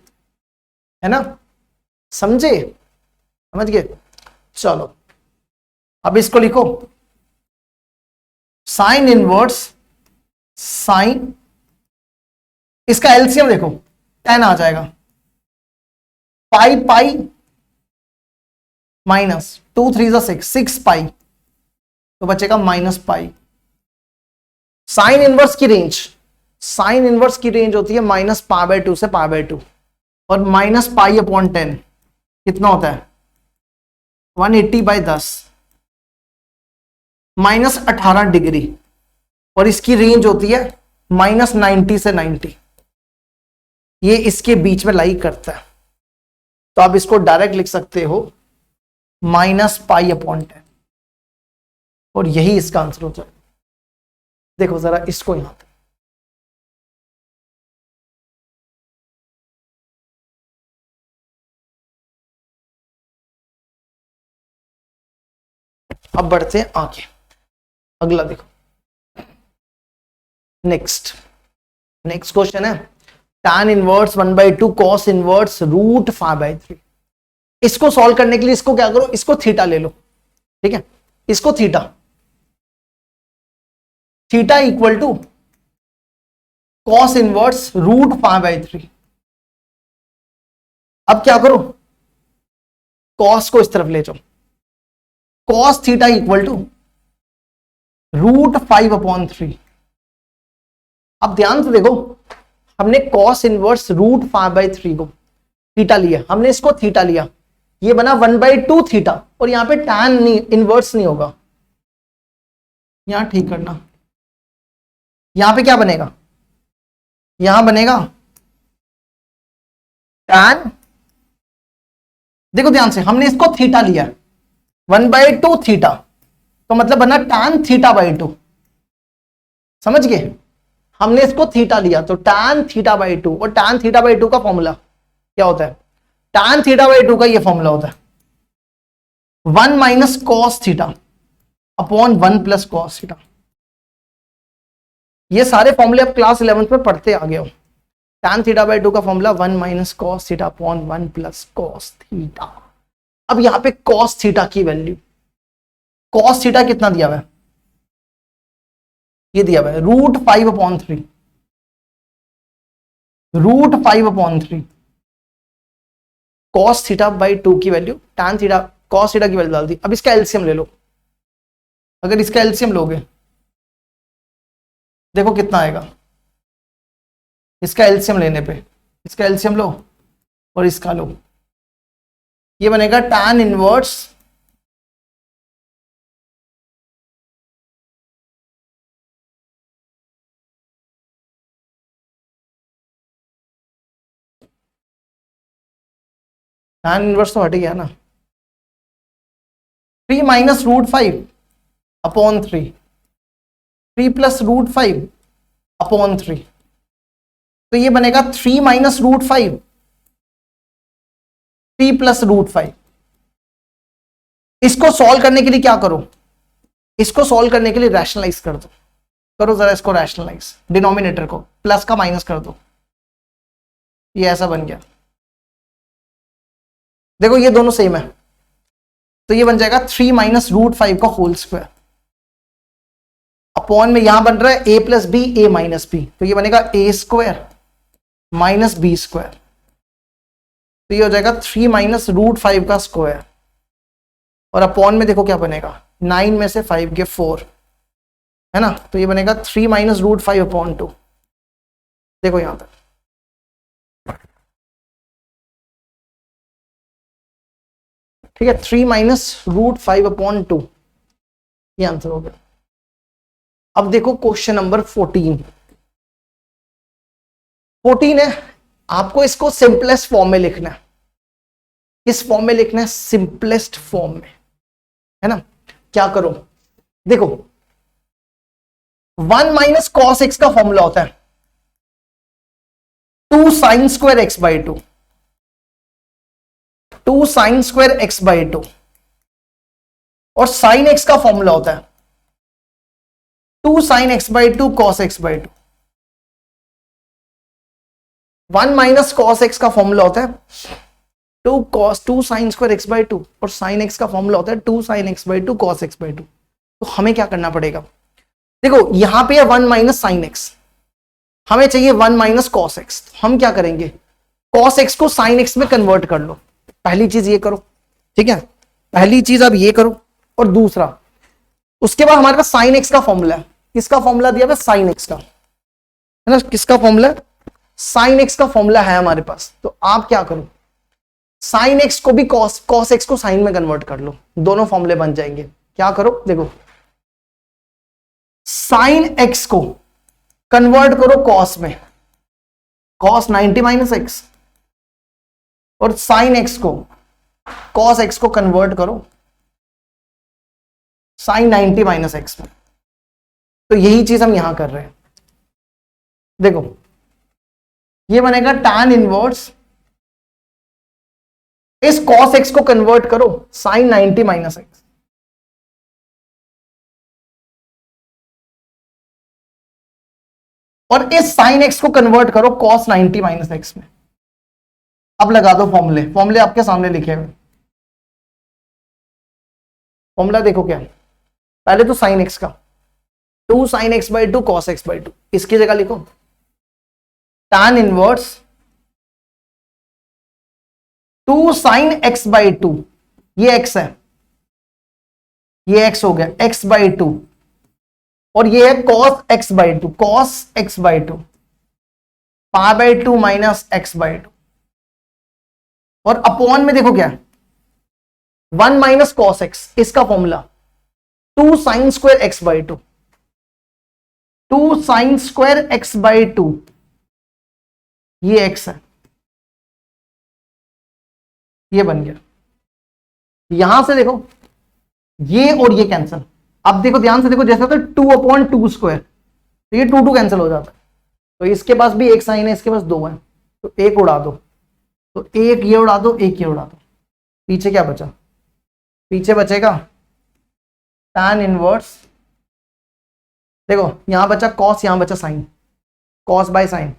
है ना, समझे, समझ गए। चलो अब इसको लिखो साइन इनवर्स, साइन, इसका एलसीएम देखो 10 आ जाएगा, पाई माइनस 2 3 6 पाई, तो बचेगा -π। साइन इनवर्स की रेंज, साइन इनवर्स की रेंज होती है -π/2 से π/2, और -π/10 कितना होता है 180/10, -18 डिग्री, और इसकी रेंज होती है -90 से 90, ये इसके बीच में लाई करता है, तो आप इसको डायरेक्ट लिख सकते हो -π/10, और यही इसका आंसर होता है। देखो जरा इसको यहां पे, अब बढ़ते हैं आगे, अगला देखो, नेक्स्ट क्वेश्चन है tan इनवर्स 1/2 cos इनवर्स √5/3। इसको सॉल्व करने के लिए इसको क्या करो, इसको थीटा ले लो, ठीक है, इसको theta equal to cos inverse √5/3। अब क्या करो, cos को इस तरफ ले जाओ, cos थीटा इक्वल टू √5/3। अब ध्यान से देखो, हमने cos इनवर्स √5/3 को थीटा लिया, हमने इसको थीटा लिया, ये बना 1/2 थीटा, और यहां पे tan नहीं, इनवर्स नहीं होगा, यहां ठीक करना, यहां पे क्या बनेगा, यहां बनेगा tan, देखो ध्यान से, हमने इसको थीटा लिया 1/2 थीटा, तो मतलब बना tan θ/2, समझ गए, हमने इसको थीटा लिया तो tan θ/2, और tan θ/2 का फॉर्मूला क्या होता है, tan θ/2 का ये फॉर्मूला होता है 1 - cos theta upon 1 + cos theta. ये सारे फॉर्मूले आप क्लास 11th में पढ़ते आ गए हो। tan θ/2 का formula 1 - cos theta upon 1 + cos theta. अब यहां पे cos थीटा की वैल्यू, cos थीटा कितना दिया हुआ है, ये दिया हुआ है √5/3, √5/3, cos θ/2 की value, tan theta cos theta की वैल्यू डाल दी। अब इसका एलसीएम ले लो, अगर इसका एलसीएम लोगे देखो कितना आएगा, इसका एलसीएम लेने पे, इसका एलसीएम लो और इसका लो, ये बनेगा tan इनवर्स तो हट गया ना, 3 minus root 5 upon 3, 3 plus root 5 upon 3, तो ये बनेगा 3 माइनस रूट 5, 3 प्लस रूट 5। इसको सॉल्व करने के लिए क्या करो, इसको सॉल्व करने के लिए रैशनलाइज कर दो, करो जरा इसको रैशनलाइज, डिनोमिनेटर को प्लस का माइनस कर दो, ये ऐसा बन गया। देखो ये दोनों सेम है, तो ये बन जाएगा 3 माइनस रूट 5 का होल स्क्वायर अपॉन में यहां बन रहा है a plus b a minus b, तो ये बनेगा a square minus b square, तो ये हो जाएगा 3 माइनस रूट 5 का स्क्वायर, और अपॉन में देखो क्या बनेगा, 9 में से 5 के 4 है ना, तो ये बनेगा 3 माइनस रूट 5 अपॉन 2। देखो यहां तक, ठीक है, 3 माइनस रूट 5 अपॉन 2, ये आंसर हो गया। अब देखो क्वेश्चन नंबर 14 है, आपको इसको सिंपलेस्ट फॉर्म में लिखना है। किस फॉर्म में लिखना है, सिंपलेस्ट फॉर्म में, है ना। क्या करो, देखो 1 माइनस कॉस एक्स का फॉर्मूला होता है 2 sign square x by 2, 2 sign square x by 2, और साइन एक्स का फॉर्मूला होता है 2 sine x by 2 cos x by 2। 1 minus cos x का फॉर्मूला होता है 2 cos 2 sign square x by 2, और साइन एक्स का फॉर्मूला होता है 2 sine x by 2 cos x by 2। तो हमें क्या करना पड़ेगा, देखो यहां पे है 1 माइनस साइन एक्स, हमें चाहिए 1 माइनस कॉस एक्स, तो हम क्या करेंगे, कॉस एक्स को साइन एक्स में कन्वर्ट कर लो, पहली चीज ये करो, ठीक है, पहली चीज अब ये करो, और दूसरा उसके बाद हमारे पास साइन एक्स का फॉर्मूला है, किसका फॉर्मूला दिया हुआ है, साइन एक्स का, है ना, किसका फॉर्मूला, साइन एक्स का फॉर्मूला है हमारे पास। तो आप क्या करो, साइन एक्स को भी कॉस एक्स को साइन में कन्वर्ट कर लो, दोनों फॉर्मूले बन जाएंगे। क्या करो, देखो साइन एक्स को कन्वर्ट करो कॉस में, कॉस 90 माइनस एक्स, और साइन एक्स को कॉस एक्स को कन्वर्ट करो साइन 90 माइनस एक्स में। तो यही चीज हम यहां कर रहे हैं। देखो ये बनेगा tan इनवर्स, इस cos x को कन्वर्ट करो sin 90 माइनस एक्स, और इस sin x को कन्वर्ट करो cos 90 माइनस एक्स में। अब लगा दो फॉर्मूले, फॉर्मूले आपके सामने लिखे हुए। फॉर्मूला देखो क्या है, पहले तो sin x का 2 sin x by 2 cos x by 2, इसकी जगह लिखो tan inverse 2 sin x by 2, ये x है, ये x हो गया x बाई 2, और ये है cos x by 2, cos x by 2, pi by 2 minus x by 2, और अपॉन में देखो क्या है 1 माइनस कॉस एक्स, इसका formula 2 sign square x by 2, 2 sign square x by 2, ये x है, ये बन गया। यहां से देखो ये और ये कैंसिल, अब देखो ध्यान से देखो, जैसे होता है 2 अपॉन 2 स्क्वायर, तो ये 2 2 कैंसिल हो जाता है, तो इसके पास भी एक साइन है, इसके पास 2 है, तो एक उड़ा दो, तो एक ये उड़ा दो, एक ये उड़ा दो, पीछे क्या बचा, पीछे बचेगा tan इनवर्स, देखो यहां बचा cos, यहां बचा sine, cos by sine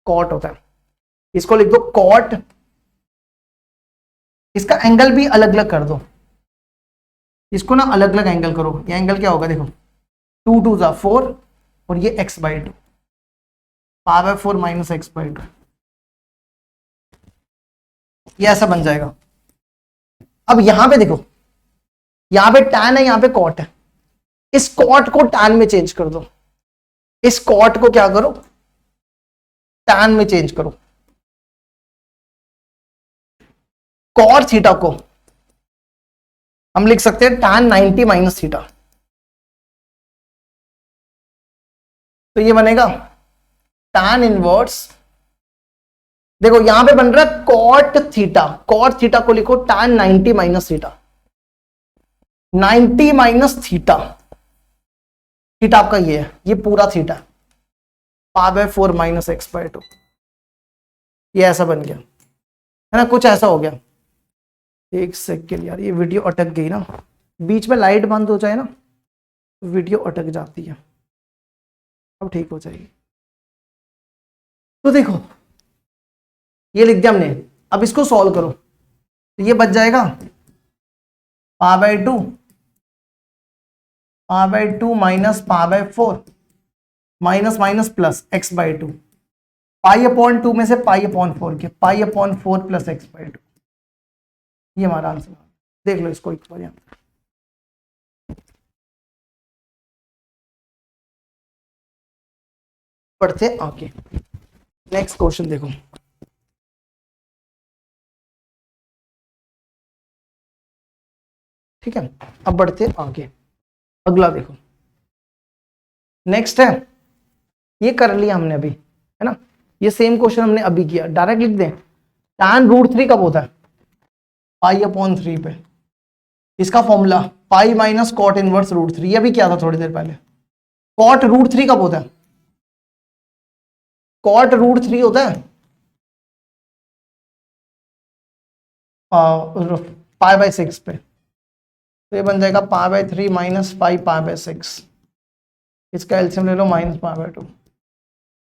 cot होता है, इसको लिख दो cot, इसका एंगल भी अलग अलग कर दो, इसको ना अलग अलग एंगल करो, ये एंगल क्या होगा, देखो 2 2 जा 4, और ये x by 2, pi by 4 minus x by 2, ये ऐसा बन जाएगा। अब यहां पे देखो, यहां पे tan है, यहां पे cot है, इस cot को tan में चेंज कर दो, इस cot को क्या करो tan में चेंज करो, कॉट थीटा को हम लिख सकते हैं tan 90 माइनस थीटा। तो ये बनेगा tan इनवर्स, देखो यहां पे बन रहा है कॉट थीटा, कॉट थीटा को लिखो tan 90 minus theta, 90 minus theta, theta आपका ये है, ये पूरा थीटा π/4 माइनस x/2, ये ऐसा बन गया है ना, कुछ ऐसा हो गया। एक सेकेंड यार, ये वीडियो अटक गई ना, बीच में लाइट बंद हो जाए ना वीडियो अटक जाती है, अब ठीक हो जाएगी। तो देखो ये लिख दिया हमने, अब इसको सॉल्व करो, तो ये बच जाएगा π/2 minus π/4 minus minus plus x/2, π/2 में से π/4 के π/4 प्लस x/2, ये हमारा आंसर। देख लो इसको एक बार यहां, पढ़ते आगे। नेक्स्ट क्वेश्चन देखो, ठीक है, अब बढ़ते आगे। अगला देखो, नेक्स्ट है, ये कर लिया हमने अभी, है ना, ये सेम क्वेश्चन हमने अभी किया, डायरेक्ट लिख दें। tan√3 कब होता है? π/3 पे, इसका formula pi minus cot inverse √3, ये भी किया था थोड़ी देर पहले। कॉट √3 कब होता है? कॉट √3 होता है π/6 पे, तो ये बन जाएगा π/3 माइनस π/6, इसका एलसीएम ले लो माइनस π/2।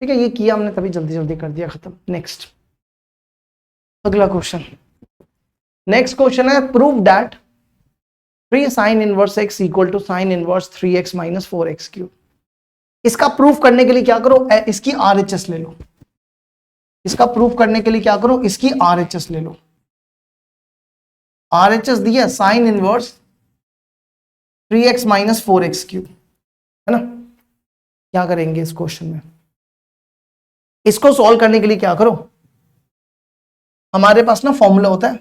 ठीक है, ये किया हमने तभी जल्दी जल्दी कर दिया, खत्म। नेक्स्ट अगला क्वेश्चन, नेक्स्ट क्वेश्चन है prove that 3 sin inverse x equal to sin inverse 3x minus 4x3। इसका प्रूफ करने के लिए क्या करो, इसकी RHS ले लो। इसका प्रूफ करने के लिए क्या करो, इसकी RHS ले लो। RHS दिया sin inverse 3x minus 4x3, है ना। क्या करेंगे इस क्वेश्चन में, इसको सॉल्व करने के लिए क्या करो, हमारे पास ना फॉर्मूला होता है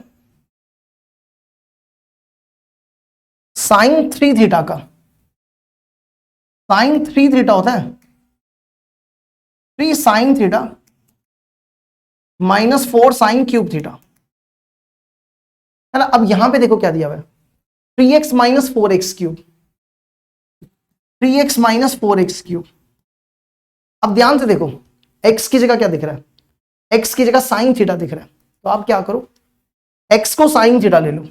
sin 3 थीटा का, sin 3 थीटा होता है 3 sin theta minus 4 sin cube theta, है ना। अब यहां पे देखो क्या दिया हुआ है, 3x minus 4x3, 3x minus 4x3। अब ध्यान से देखो, x की जगह क्या दिख रहा है, x की जगह sin थीटा दिख रहा है, तो आप क्या करो, x को sin थीटा ले लो,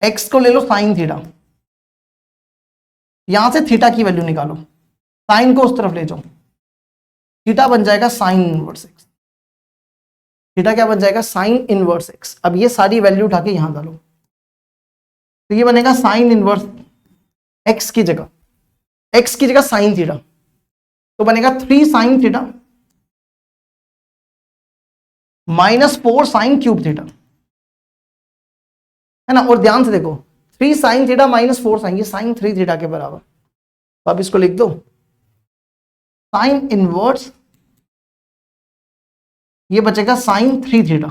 x को ले लो sin थीटा, यहां से थीटा की वैल्यू निकालो, साइन को उस तरफ ले जाओ, थीटा बन जाएगा साइन इनवर्स x, थीटा क्या बन जाएगा, साइन इनवर्स x। अब ये सारी वैल्यू उठा के यहां डालो, तो ये बनेगा साइन इनवर्स x की जगह, x की जगह साइन थीटा, तो बनेगा 3 sine theta minus 4 sine cube theta, है ना। और ध्यान से देखो 3 साइन थीटा माइनस 4 साइन, ये साइन 3 थीटा के बराबर, तो आप इसको लिख दो साइन इनवर्स, ये बचेगा साइन 3 थीटा,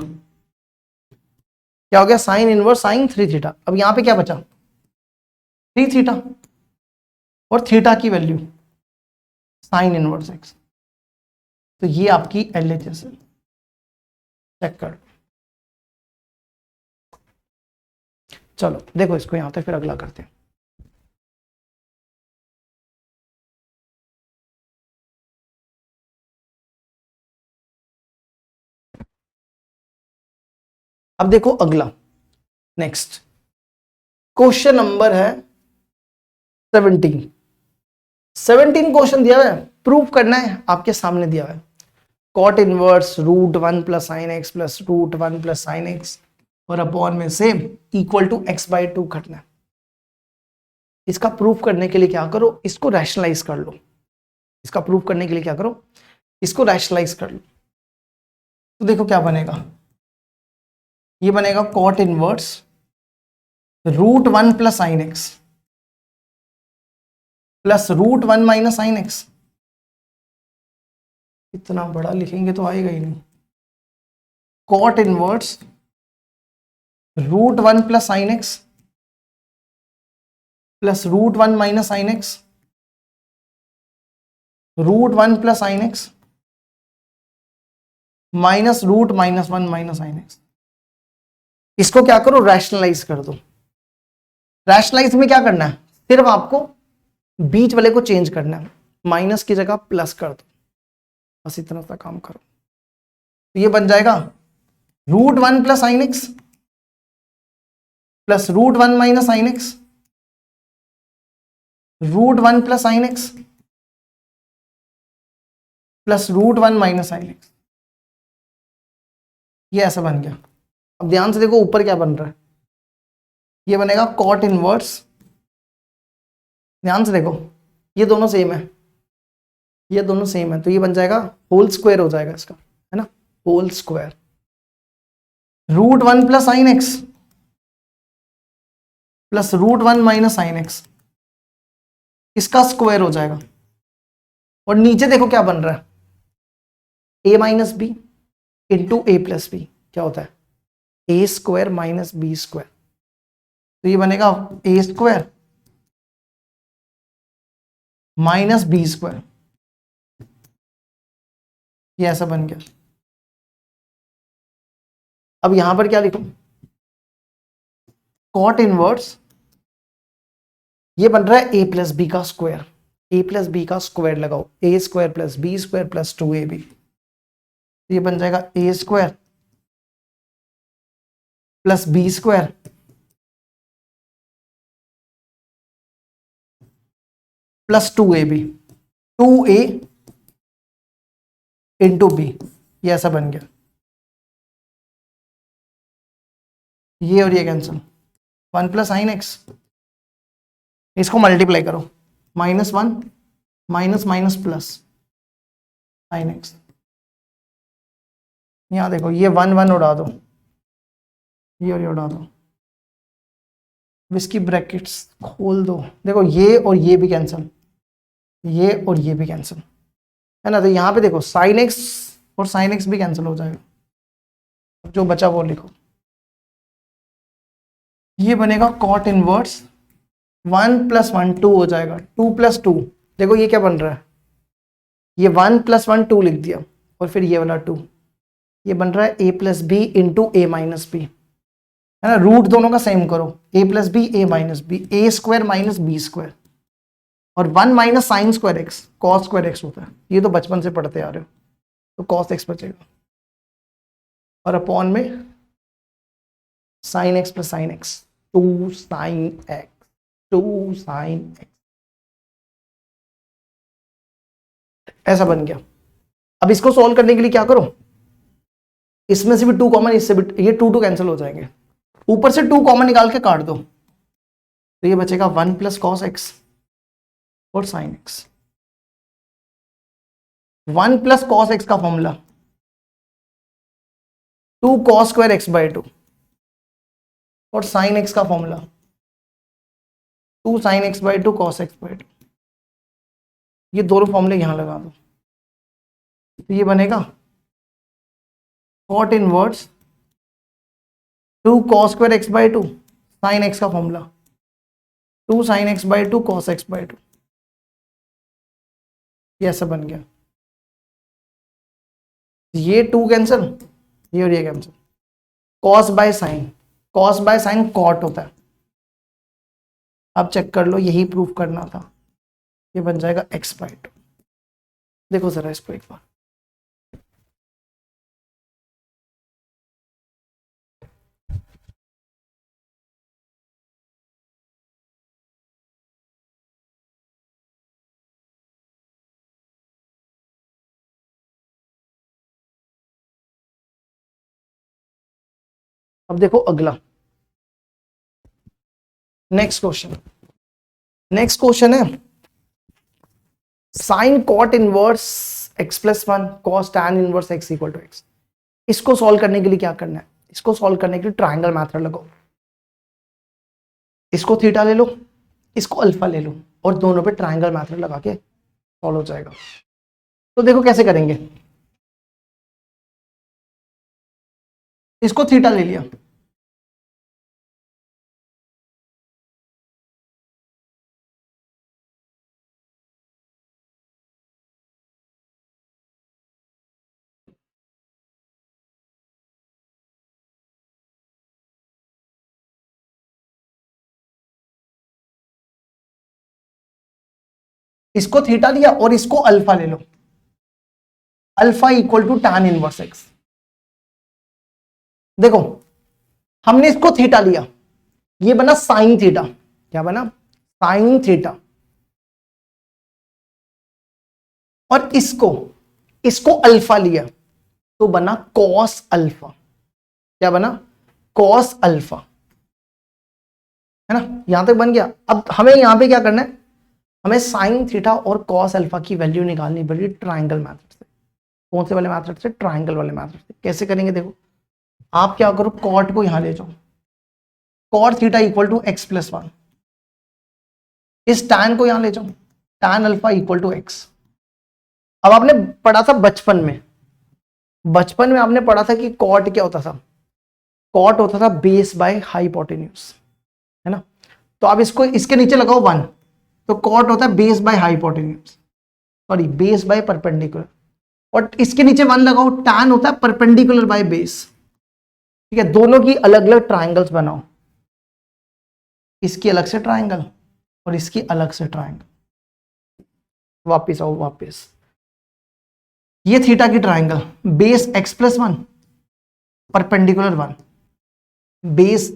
क्या हो गया, साइन इनवर्स साइन 3 थीटा। अब यहां पे क्या बचा, 3 थीटा और थीटा की वैल्यू साइन इनवर्स x, तो ये आपकी LHS है, चेक कर। चलो देखो इसको यहां तक, फिर अगला करते हैं। अब देखो अगला, नेक्स्ट क्वेश्चन नंबर है 17। 17 क्वेश्चन दिया हुआ है, प्रूफ करना है, आपके सामने दिया हुआ है cot inverse √1 plus sine x plus √1 plus sine x और अपॉन में से इक्वल टू x/2 करना है। इसका प्रूफ करने के लिए क्या करो, इसको रैशनलाइज कर लो। इसका प्रूफ करने के लिए क्या करो, इसको रैशनलाइज कर लो। तो देखो क्या बनेगा, ये बनेगा cot inverse √1 plus sine x plus √1 minus sine x. इतना बड़ा लिखेंगे तो आएगा ही नहीं, cot inverse √1 plus sine x plus √1 minus sine x, √1 plus sine x minus √-1 minus sine x. इसको क्या करो, रैशनलाइज कर दो। रैशनलाइज में क्या करना है, सिर्फ आपको बीच वाले को चेंज करना है, माइनस की जगह प्लस कर दो, बस इतना सा काम करो। तो ये बन जाएगा √1 plus sine x plus √1 minus sine x, √1 plus sine x plus √1 minus sine x. ये ऐसा बन गया। अब ध्यान से देखो ऊपर क्या बन रहा है, ये बनेगा कॉट इनवर्स, ध्यान से देखो ये दोनों सेम है, ये दोनों सेम है, तो ये बन जाएगा होल स्क्वायर हो जाएगा इसका, है ना, whole square √1 plus sine x plus √1 minus sine x, इसका स्क्वायर हो जाएगा। और नीचे देखो क्या बन रहा है, a minus b into a plus b, क्या होता है a square minus b square, तो ये बनेगा a square minus b square, ये ऐसा बन गया। अब यहां पर क्या लिखूं, कॉट इनवर्स, ये बन रहा है ए प्लस बी का स्क्वायर, ए प्लस बी का स्क्वायर लगाओ, a square plus B square plus 2ab, ये बन जाएगा a square plus B square plus 2ab, 2a into b, ये ऐसा बन गया। ये और ये कैंसिल, 1 प्लस साइन एक्स, इसको मल्टीप्लाई करो, -1 minus minus plus sine x, यहां देखो ये 1 उड़ा दो, ये और ये उड़ा दो, इसकी ब्रैकेट्स खोल दो, देखो ये और ये भी कैंसिल, ये और ये भी कैंसिल, है ना, तो यहां पे देखो साइन एक्स और साइन एक्स भी कैंसिल हो जाएगा, जो बचा वो लिखो, ये बनेगा कॉट इनवर्स 1 प्लस 1 2 हो जाएगा, 2 प्लस 2, देखो ये क्या बन रहा है, ये 1 प्लस 1 2 लिख दिया, और फिर ये वाला 2, ये बन रहा है a plus b into a minus b, है ना, रूट दोनों का सेम करो, a plus b a minus b, a square minus b square, और 1 minus sine square x cos square x होता है, ये तो बचपन से पढ़ते आ रहे हो, तो कॉस एक्स बचेगा, और अपॉन में sign x plus sine x, 2 sine x, 2 sine x, ऐसा बन गया। अब इसको सॉल्व करने के लिए क्या करो, इसमें से भी 2 कॉमन, इससे भी ये 2 कैंसिल हो जाएंगे, ऊपर से 2 कॉमन निकाल के काट दो, तो ये बचेगा 1 प्लस कॉस एक्स और sine x, 1 plus cos x का formula 2 cos square x by 2, और साइन एक्स का formula 2 sine x by 2 cos x by 2, ये दोनों फॉर्मूले यहां लगा दो, तो ये बनेगा cot inverse 2 cos square x by 2 sine x का formula 2 sine x by 2 cos x by 2, ये ऐसा बन गया। ये 2 कैंसिल, ये और ये cancel, cos by sine, cos by sine cot होता है, अब चेक कर लो, यही प्रूफ करना था, ये बन जाएगा x बाई 2, देखो जरा इसको एक बार, अब देखो अगला नेक्स्ट क्वेश्चन, नेक्स्ट क्वेश्चन है sine cot inverse x plus 1 cos tan inverse x equal to x। इसको सॉल्व करने के लिए क्या करना है, इसको सॉल्व करने के लिए ट्रायंगल मेथड लगाओ, इसको थीटा ले लो, इसको अल्फा ले लो, और दोनों पे ट्रायंगल मेथड लगा के सॉल्व हो जाएगा। तो देखो कैसे करेंगे, इसको थीटा ले लिया, इसको थीटा लिया और इसको अल्फा ले लो, alpha equal to tan inverse x. देखो हमने इसको थीटा लिया, ये बना साइन थीटा, क्या बना, साइन थीटा, और इसको इसको अल्फा लिया तो बना कॉस अल्फा, क्या बना, कॉस अल्फा, है ना, यहां तक बन गया। अब हमें यहां पे क्या करना है, हमें साइन थीटा और कॉस अल्फा की वैल्यू निकालनी पड़ेगी ट्राइंगल मेथड से। कौन से वाले मेथड से, ट्राइंगल वाले मेथड से। कैसे करेंगे, देखो आप क्या करो, कॉट को यहां ले जाओ, cot theta equal to x plus one, इस टैन को यहां ले जाओ, tan alpha equal to x. अब आपने पढ़ा था बचपन में, बचपन में आपने पढ़ा था कि कॉट क्या होता था, कॉट होता था बेस बाय हाइपोटेन्यूज, है ना। तो आप इसको इसके नीचे लगाओ वन, तो कॉट होता है base by hypotenuse, sorry base by perpendicular, और इसके नीचे वन लगाओ, टैन होता है परपेंडिकुलर बाय बेस। ठीक है, दोनों की अलग अलग ट्राइंगल्स बनाओ, इसकी अलग से ट्राइंगल और इसकी अलग से ट्राइंगल। वापिस आओ, वापिस, ये थीटा की triangle, base x plus one, perpendicular one, base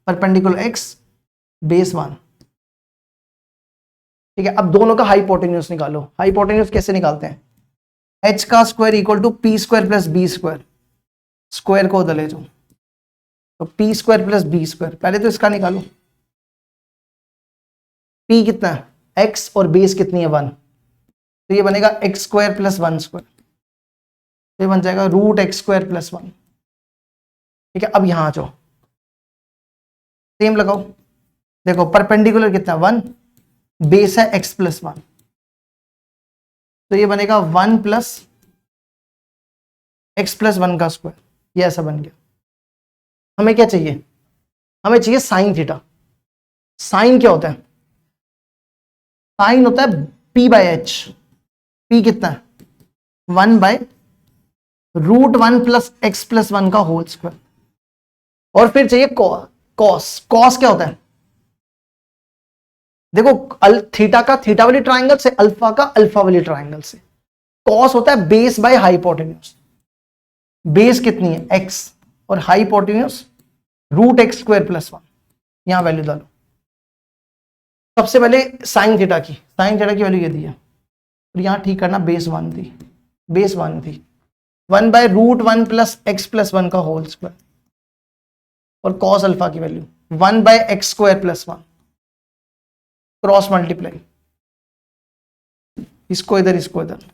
perpendicular x, base one. ठीक है, अब दोनों का हाइपोटेन्यूज निकालो। हाइपोटेन्यूज कैसे निकालते हैं, एच का square equal to P square plus B square, square को उधर ले जाओ, तो p square plus B square. पहले तो इसका निकालो, पी कितना है, एक्स, और बेस कितनी है, वन, तो ये बनेगा x square plus one square, तो ये बन जाएगा root x square plus one. ठीक है, अब यहां आ जाओ, सेम लगाओ, देखो परपेंडिकुलर कितना, वन, बेस है एक्स प्लस वन, तो ये बनेगा one plus x plus one का स्क्वायर, ये ऐसा बन गया। हमें क्या चाहिए, हमें चाहिए साइन थीटा। साइन क्या होता है, साइन होता है पी बाय एच, पी कितना है, one by root one plus x plus one का होल स्क्वायर, और फिर चाहिए कॉस। कॉस क्या होता है, देखो थीटा का थीटा वाली ट्राइंगल से, अल्फा का अल्फा वाली ट्राइंगल से। कॉस होता है बेस बाय हाइपोटेन्यूज, बेस कितनी है एक्स, और hypotenuse root x square plus one, यहां वैल्यू डालो। सबसे पहले साइन थीटा की, साइन थीटा की वैल्यू ये दी है, और यहां ठीक करना, बेस वन थी, बेस वन थी, one by root one plus x plus one का होल स्क्वायर, और कॉस अल्फा की value one by x square plus one, cross multiply, इसको इधर इसको इधर,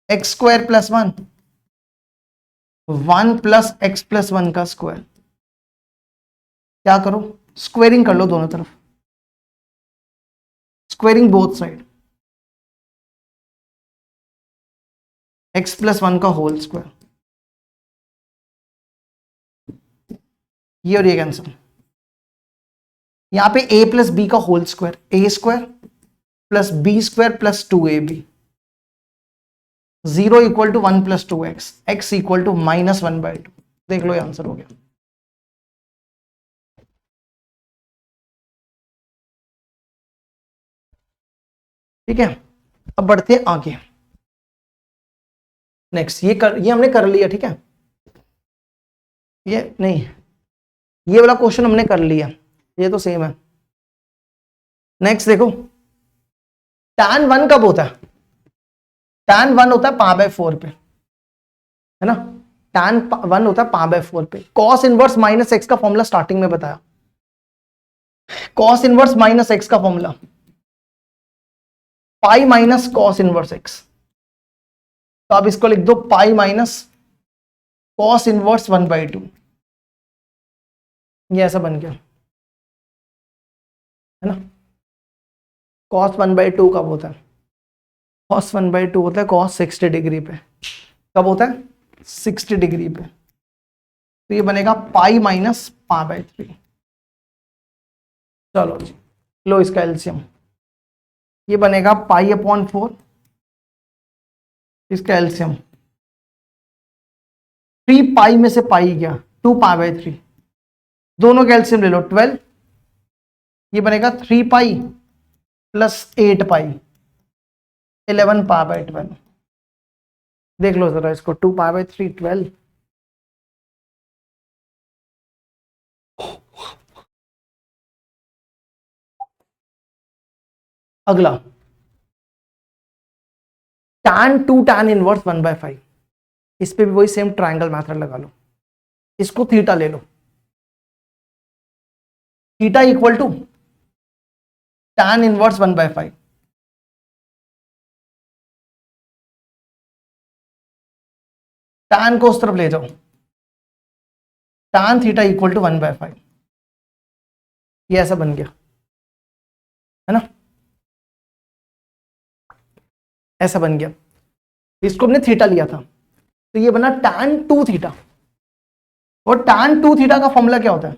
x square plus one, one plus x plus one का square. क्या करो, स्क्वेयरिंग कर लो दोनों तरफ, squaring both side, x plus one का होल स्क्वायर, ये और ये कैंसिल, यहां पे a प्लस बी का whole square, a square plus B square plus two a b, zero equal to one plus two x, x equal to minus one by two. देख लो ये answer हो गया। ठीक है, अब बढ़ते हैं आगे। नेक्स्ट ये हमने कर लिया, ठीक है, ये नहीं, ये वाला क्वेश्चन हमने कर लिया, ये तो सेम है। नेक्स्ट देखो, tan वन कब होता है, tan वन होता है पा बाय फोर पे, है ना, tan वन होता है पा बाय फोर पे। cos इनवर्स माइनस एक्स का फॉर्मूला स्टार्टिंग में बताया, cos इनवर्स माइनस एक्स का formula pi minus cos inverse x, तो आप इसको लिख दो pi minus cos inverse one by two, ये ऐसा बन गया, है ना। cos वन बाई टू कब होता है, cos वन बाई टू होता है cos 60 डिग्री पे, कब होता है 60 डिग्री पे, तो ये बनेगा पाई माइनस पाई बाई 3। चलो जी, लो इसका एलसीएम, ये बनेगा पाई अपॉन 4, इसका एलसीएम 3 पाई में से पाई गया 2 पाई बाई 3, दोनों का एलसीएम ले लो 12, ये बनेगा 3 pi plus 8 pi 11 pi by 12। देख लो जरा इसको, 2 पाई बाई 3 12, अगला tan 2 tan इनवर्स 1/5, इस पे भी वही सेम ट्रायंगल मेथड लगा लो, इसको थीटा ले लो, theta equal to tan inverse 1/5, tan को उस तरफ ले जाओ, tan थीटा इक्वल टू 1/5, ये ऐसा बन गया है ना, ऐसा बन गया। इसको हमने थीटा लिया था, तो ये बना tan 2 थीटा, और tan 2 थीटा का फॉर्मूला क्या होता है?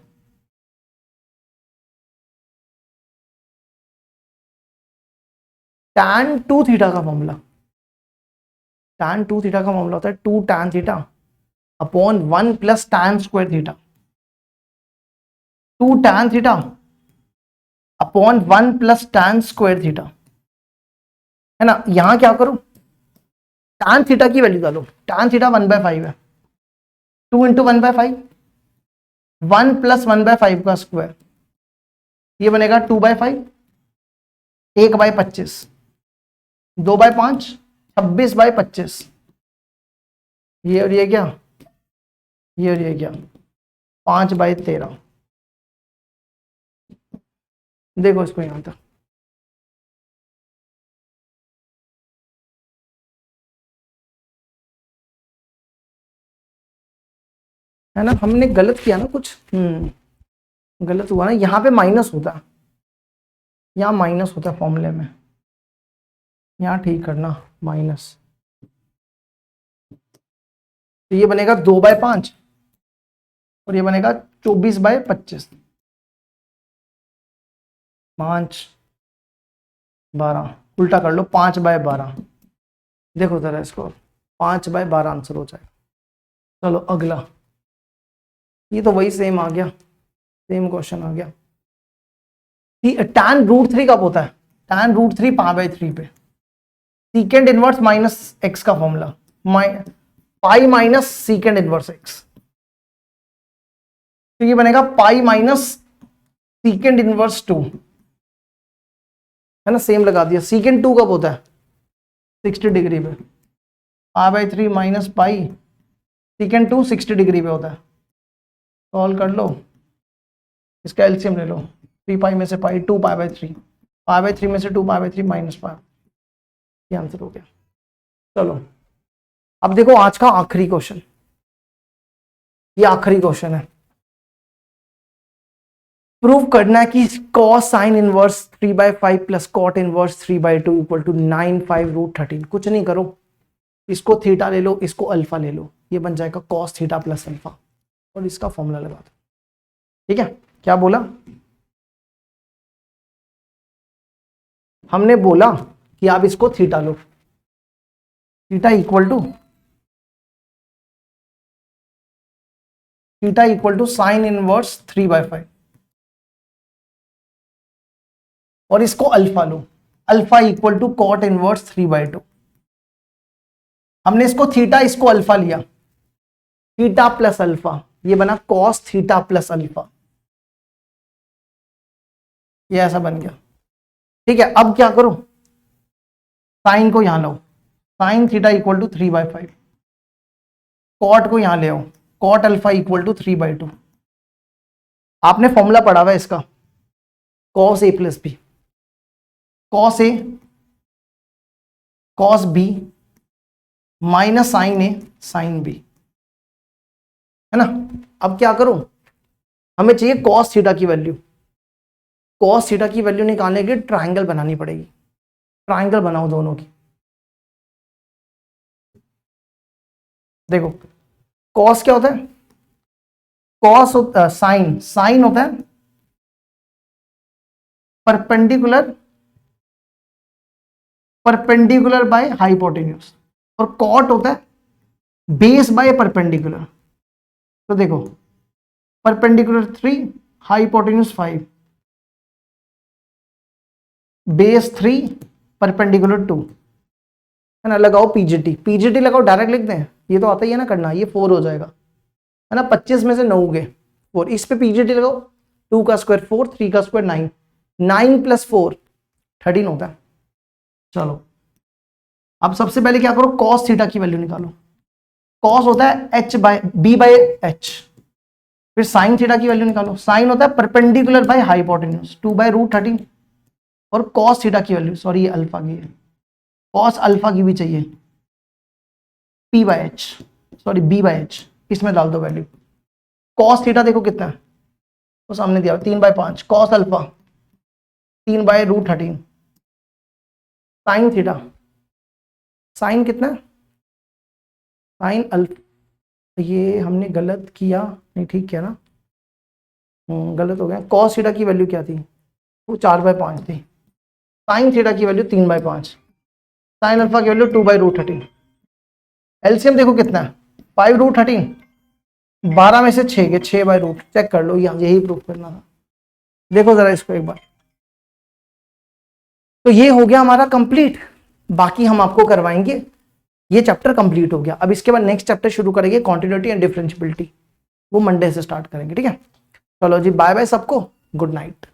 tan 2 थीटा का फॉर्मूला, tan 2 थीटा का फॉर्मूला होता है 2 tan theta upon 1 plus tan square theta, 2 tan theta upon 1 plus tan square theta, है ना। यहां क्या करो, tan थीटा की वैल्यू डालो, tan थीटा 1/5 है, 2 इंटू 1/5, 1 प्लस 1/5 का स्क्वायर, ये बनेगा 2/5, 1/25, 2/5, 26/25, ये और ये क्या, ये और ये क्या, 5/13। देखो इसको यहां तक, है ना, हमने गलत किया ना कुछ, गलत हुआ ना, यहाँ पे माइनस होता है, यहाँ माइनस होता है फॉर्मूले में, यहाँ ठीक करना माइनस, तो ये बनेगा 2/5 और ये बनेगा 24/25, 5/12, उल्टा कर लो 5/12, देखो जरा इसको, 5/12 आंसर हो जाएगा। चलो अगला, ये तो वही सेम आ गया, सेम क्वेश्चन आ गया। tan √3 कब होता है? tan √3 π/3 पे, सीकेंड इनवर्स माइनस एक्स का formula, pi minus सीकेंड inverse x, तो ये बनेगा पाई माइनस सीकेंड इनवर्स 2, है ना, सेम लगा दिया। सीकेंड 2 कब होता है? 60 डिग्री पे, π/3 माइनस पाई, सीकेंड 2 60 डिग्री पे होता है, सॉल्व कर लो, इसका एलसीएम ले लो, 3 पाई में से पाई 2 π/3, π/3 में से 2 π/3 माइनस पाई, ये आंसर हो गया। चलो अब देखो आज का आखिरी क्वेश्चन, ये आखिरी क्वेश्चन है, प्रूव करना है कि cos sine inverse 3/5 plus cot inverse 3/2 equal to 9/5√13। कुछ नहीं करो, इसको थीटा ले लो, इसको अल्फा ले लो, ये बन जाएगा कॉस थीटा प्लस अल्फा, और इसका फॉर्मूला लगा दो। ठीक है, क्या बोला हमने? बोला कि आप इसको थीटा लो, theta equal to sine inverse 3/5, और इसको अल्फा लो, alpha equal to cot inverse 3/2। हमने इसको थीटा, इसको अल्फा लिया, थीटा प्लस अल्फा, ये बना कॉस थीटा प्लस अल्फा, ये ऐसा बन गया। ठीक है, अब क्या करो, साइन को यहां लो, sine theta equal to 3/5, cot को यहां ले आओ, कॉट अल्फा इक्वल टू 3/2। आपने फॉर्मूला पढ़ा हुआ है इसका, cos A plus B, cos A cos B minus sign A sine B, है ना। अब क्या करो, हमें चाहिए कॉस थीटा की वैल्यू, कॉस थीटा की वैल्यू निकालने के लिए ट्रायंगल बनानी पड़ेगी, ट्रायंगल बनाओ दोनों की। देखो कॉस क्या होता है? कॉस होता साइन, साइन होता है परपेंडिकुलर, परपेंडिकुलर बाय हाइपोटेन्यूज, और कॉट होता है बेस बाय परपेंडिकुलर। तो देखो परपेंडिकुलर 3, हाइपोटेन्यूज 5, बेस 3, परपेंडिकुलर 2, है ना। लगाओ पीजीटी, पीजीटी लगाओ, डायरेक्ट लिख दें, ये तो आता ही है ना करना, ये 4 हो जाएगा, है ना। 25 में से 9 गए 4, इस पे पीजीटी लगाओ, 2 का स्क्वायर 4, 3 का स्क्वायर 9, 9 प्लस 4 13 होता है। चलो अब सबसे पहले क्या करो, कॉस थीटा की वैल्यू निकालो। कॉस होता है h by b by h. फिर साइन थीटा की वैल्यू निकालो, साइन होता है perpendicular by hypotenuse 2 by root 13। और कॉस थीटा की वैल्यू, सॉरी ये अल्फा की है, कॉस अल्फा की भी चाहिए, p by h, sorry b by h, इसमें डाल दो वैल्यू। कॉस थीटा देखो कितना है, तो सामने दिया 3/5, cos alpha 3 by root 13, sine theta, sine कितना है, साइन अल्फा, ये हमने गलत किया, नहीं ठीक किया ना, गलत हो गया। कॉस थीटा की वैल्यू क्या थी, वो 4/5 थी, साइन थीटा की वैल्यू 3/5, साइन अल्फा की वैल्यू 2 बाय रूट 13। एलसीएम देखो कितना है, 5 रूट 13, 12 में से 6 के 6 बाय रूट, चेक कर लो, यही प्रूफ करना था। देखो जरा इसको एक बार, तो ये हो गया हमारा कंप्लीट। बाकी हम आपको करवाएंगे, ये चैप्टर कंप्लीट हो गया। अब इसके बाद नेक्स्ट चैप्टर शुरू करेंगे, कॉन्टिन्यूटी एंड डिफरेंशियबिलिटी, वो मंडे से स्टार्ट करेंगे, ठीक है। चलो जी, बाय बाय सबको, गुड नाइट।